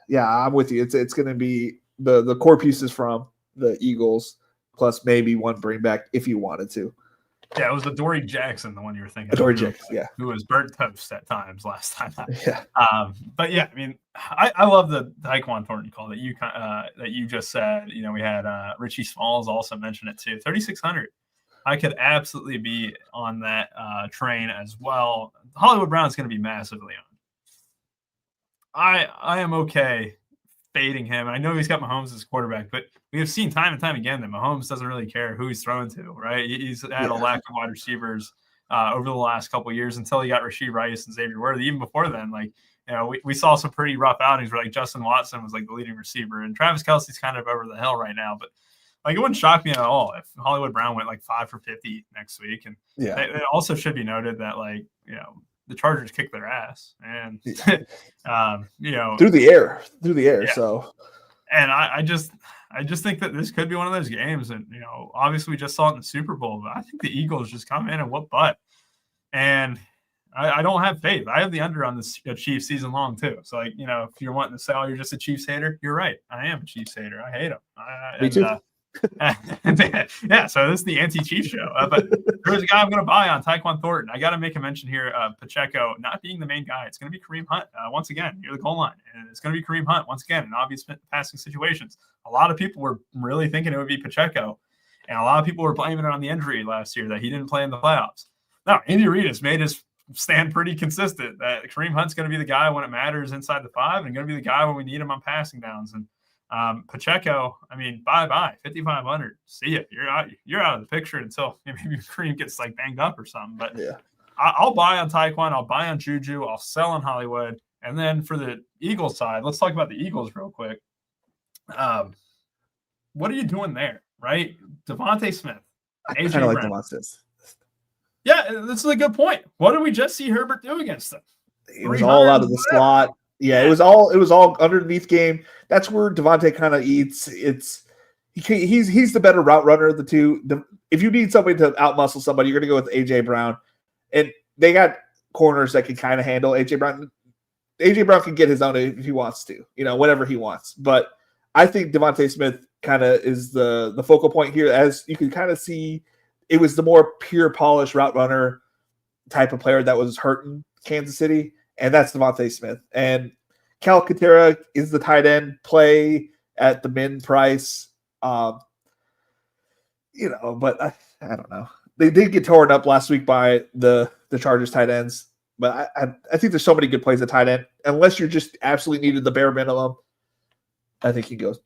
yeah, I'm with you. It's going to be the core pieces from the Eagles plus maybe one bring back if you wanted to. Yeah, it was Adoree Jackson, the one you were thinking. Adoree Jackson, yeah, who was burnt toast at times last time. Yeah, but yeah, I mean, I love the Tyquan Thornton call that you just said. You know, we had Richie Smalls also mention it too. 3,600. I could absolutely be on that train as well. Hollywood Brown is going to be massively on. I am okay fading him. I know he's got Mahomes as quarterback, but we have seen time and time again that Mahomes doesn't really care who he's throwing to, right? He's had a lack of wide receivers over the last couple of years until he got Rashee Rice and Xavier Worthy. Even before then, like, you know, we saw some pretty rough outings where like Justin Watson was like the leading receiver, and Travis Kelce's kind of over the hill right now, but like, it wouldn't shock me at all if Hollywood Brown went like 5 for 50 next week. And it also should be noted that, like, you know, the Chargers kicked their ass, and you know, through the air. Yeah. So, and I just think that this could be one of those games, and you know, obviously we just saw it in the Super Bowl, but I think the Eagles just come in and whoop butt, and I don't have faith. I have the under on the Chiefs season long too. So, like, you know, if you're wanting to say, oh, you're just a Chiefs hater, you're right. I am a Chiefs hater. I hate them. Me too. Yeah, so this is the anti-Chief show. But there's a guy I'm going to buy on, Tyquan Thornton. I got to make a mention here of Pacheco not being the main guy. It's going to be Kareem Hunt once again near the goal line, and it's going to be Kareem Hunt once again in obvious passing situations. A lot of people were really thinking it would be Pacheco, and a lot of people were blaming it on the injury last year that he didn't play in the playoffs. Now, Andy Reid has made his stand pretty consistent that Kareem Hunt's going to be the guy when it matters inside the 5, and going to be the guy when we need him on passing downs. And Pacheco, I mean, bye 5,500. See ya. You're out of the picture until maybe Kareem gets like banged up or something. But yeah, I'll buy on Tyquan. I'll buy on Juju. I'll sell on Hollywood. And then for the Eagles side, let's talk about the Eagles real quick. What are you doing there, right? Devontae Smith, AJ Brown. Like Devontae. Yeah, this is a good point. What did we just see Herbert do against them? It was all out of the slot. Yeah, it was all underneath game. That's where Devontae kind of eats. He's the better route runner of the two. If you need somebody to outmuscle somebody, you're going to go with AJ Brown, and they got corners that can kind of handle AJ Brown. AJ Brown can get his own if he wants to, you know, whatever he wants. But I think Devontae Smith kind of is the focal point here, as you can kind of see. It was the more pure polished route runner type of player that was hurting Kansas City, and that's Devontae Smith. And Calcaterra is the tight end play at the min price. You know, but I don't know. They did get torn up last week by the Chargers tight ends, but I think there's so many good plays at tight end. Unless you're just absolutely needed the bare minimum, I think he goes.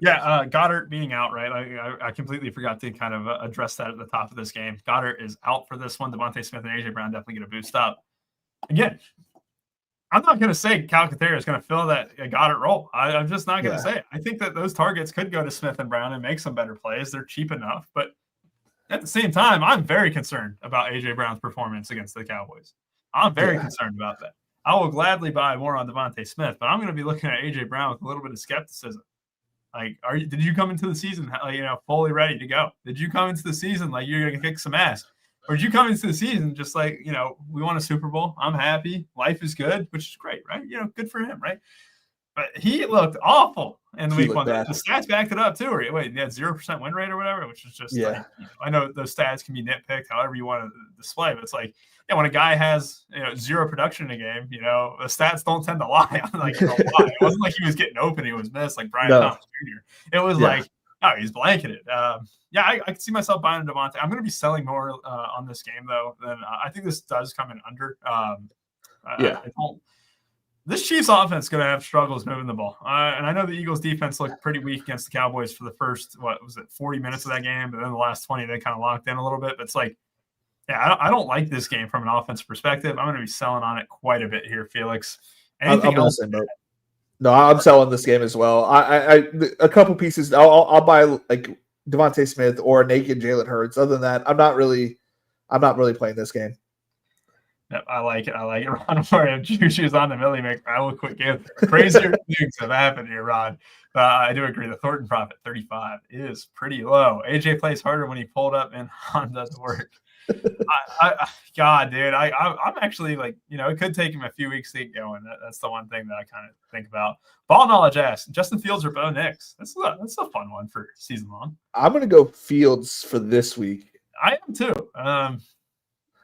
Yeah, Goddard being out, right? I completely forgot to kind of address that at the top of this game. Goddard is out for this one. Devontae Smith and AJ Brown definitely get a boost up. Again, I'm not going to say Calcaterra is going to fill that Goddard role. I'm just not going to say it. I think that those targets could go to Smith and Brown and make some better plays. They're cheap enough. But at the same time, I'm very concerned about AJ Brown's performance against the Cowboys. I'm very concerned about that. I will gladly buy more on Devontae Smith, but I'm going to be looking at AJ Brown with a little bit of skepticism. Like, did you come into the season, fully ready to go? Did you come into the season like you're going to kick some ass? Or did you come into the season just like, we won a Super Bowl. I'm happy. Life is good, which is great, right? Good for him, right? But he looked awful in the week one. The stats backed it up too. Or wait, he had 0% win rate or whatever, which is just like, I know those stats can be nitpicked however you want to display, but it's like, when a guy has zero production in a game, the stats don't tend to lie. It wasn't like he was getting open, he was missed like Brian Thomas Jr. It was like Oh, he's blanketed. Yeah, I can see myself buying Devontae. I'm going to be selling more on this game, though. Than I think this does come in under. Yeah. This Chiefs offense is going to have struggles moving the ball. And I know the Eagles defense looked pretty weak against the Cowboys for the first, 40 minutes of that game. But then the last 20, they kind of locked in a little bit. But it's like, yeah, I don't like this game from an offensive perspective. I'm going to be selling on it quite a bit here, Felix. Anything else? No, I'm selling this game as well. I a couple pieces. I'll buy like Devontae Smith or a naked Jalen Hurts. Other than that, I'm not really playing this game. Yep, I like it. Ron Warren, Juju's on the Millie make. I will quick give. Crazier things have happened here, Ron. I do agree. The Thornton profit 35 is pretty low. AJ plays harder when he pulled up and Han doesn't work. God, dude, I'm actually like, it could take him a few weeks to get going. That's the one thing that I kind of think about. Ball knowledge asks Justin Fields or Bo Nix. That's a fun one for season long. I'm gonna go Fields for this week. I am too.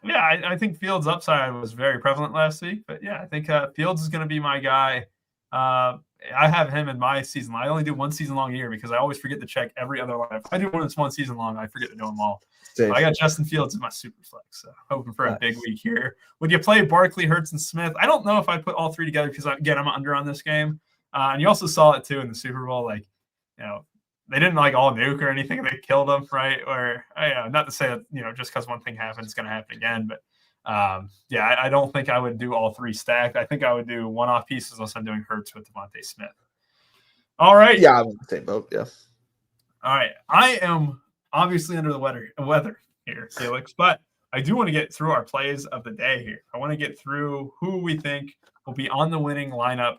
Yeah, I think Fields' upside was very prevalent last week, but yeah, I think Fields is going to be my guy. I have him in my season. I only do one season long a year because I always forget to check every other line. If I do one that's one season long, I forget to do them all. So I got Justin Fields in my super flex, so hoping for a big week here. Would you play Barkley, Hurts, and Smith? I don't know if I put all three together because, again, I'm under on this game. And you also saw it, too, in the Super Bowl. Like, they didn't all nuke or anything. They killed them, right? Or not to say that just because one thing happens, it's going to happen again. But yeah, I don't think I would do all three stacked. I think I would do one-off pieces unless I'm doing Hurts with Devontae Smith. All right. Yeah, I'm in the same boat. Yeah. All right. I am obviously under the weather here, Felix, but I do want to get through our plays of the day here. I want to get through who we think will be on the winning lineup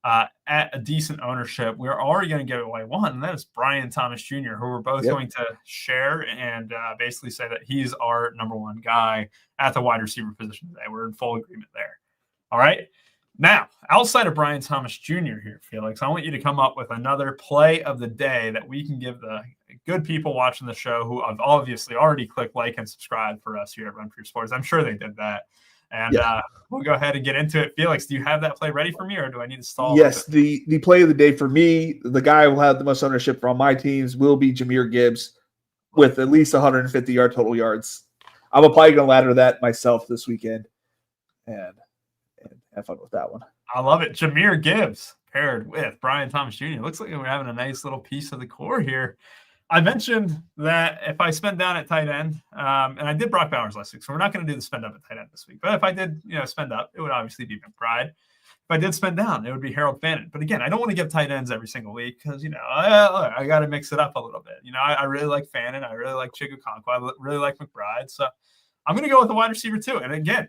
at a decent ownership. We're already going to give away one, and that is Brian Thomas Jr., who we're both going to share and basically say that he's our number one guy at the wide receiver position today. We're in full agreement there. All right. Now, outside of Brian Thomas Jr. here, Felix, I want you to come up with another play of the day that we can give the good people watching the show who have obviously already clicked like and subscribe for us here at Run for Your Sports. I'm sure they did that. And we'll go ahead and get into it. Felix, do you have that play ready for me, or do I need to stall? Yes, the play of the day for me, the guy who will have the most ownership from my teams will be Jahmyr Gibbs with at least 150 total yards. I'm probably going to ladder that myself this weekend and have fun with that one. I love it. Jahmyr Gibbs paired with Brian Thomas Jr. Looks like we're having a nice little piece of the core here. I mentioned that if I spend down at tight end, and I did Brock Bowers last week, so we're not going to do the spend up at tight end this week. But if I did, spend up, it would obviously be McBride. If I did spend down, it would be Harold Fannin. But again, I don't want to give tight ends every single week because, I got to mix it up a little bit. I really like Fannin. I really like Chigakonkwo. I really like McBride. So I'm going to go with the wide receiver too. And again,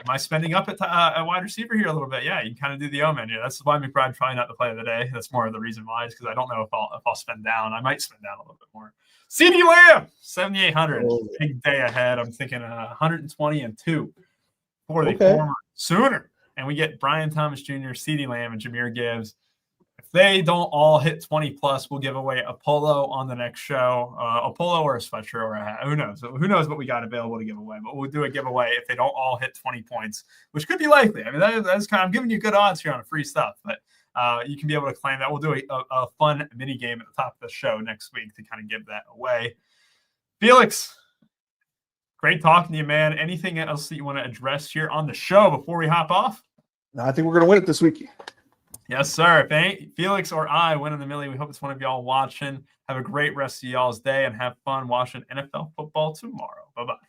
am I spending up at wide receiver here a little bit? Yeah, you can kind of do the O menu. That's why McBride's probably not the play of the day. That's more of the reason why is because I don't know if I'll spend down. I might spend down a little bit more. CeeDee Lamb, 7,800. Big day ahead. I'm thinking 120 and 2 for the former Sooner. And we get Brian Thomas Jr., CeeDee Lamb, and Jahmyr Gibbs. If they don't all hit 20 plus, we'll give away a polo on the next show, a polo or a sweatshirt or a hat. Who knows? Who knows what we got available to give away? But we'll do a giveaway if they don't all hit 20 points, which could be likely. I mean, that's kind of, I'm giving you good odds here on free stuff, but you can be able to claim that. We'll do a fun mini game at the top of the show next week to kind of give that away. Felix, great talking to you, man. Anything else that you want to address here on the show before we hop off? No, I think we're going to win it this week. Yes, sir. If Felix or I win in the Millie, we hope it's one of y'all watching. Have a great rest of y'all's day and have fun watching NFL football tomorrow. Bye-bye.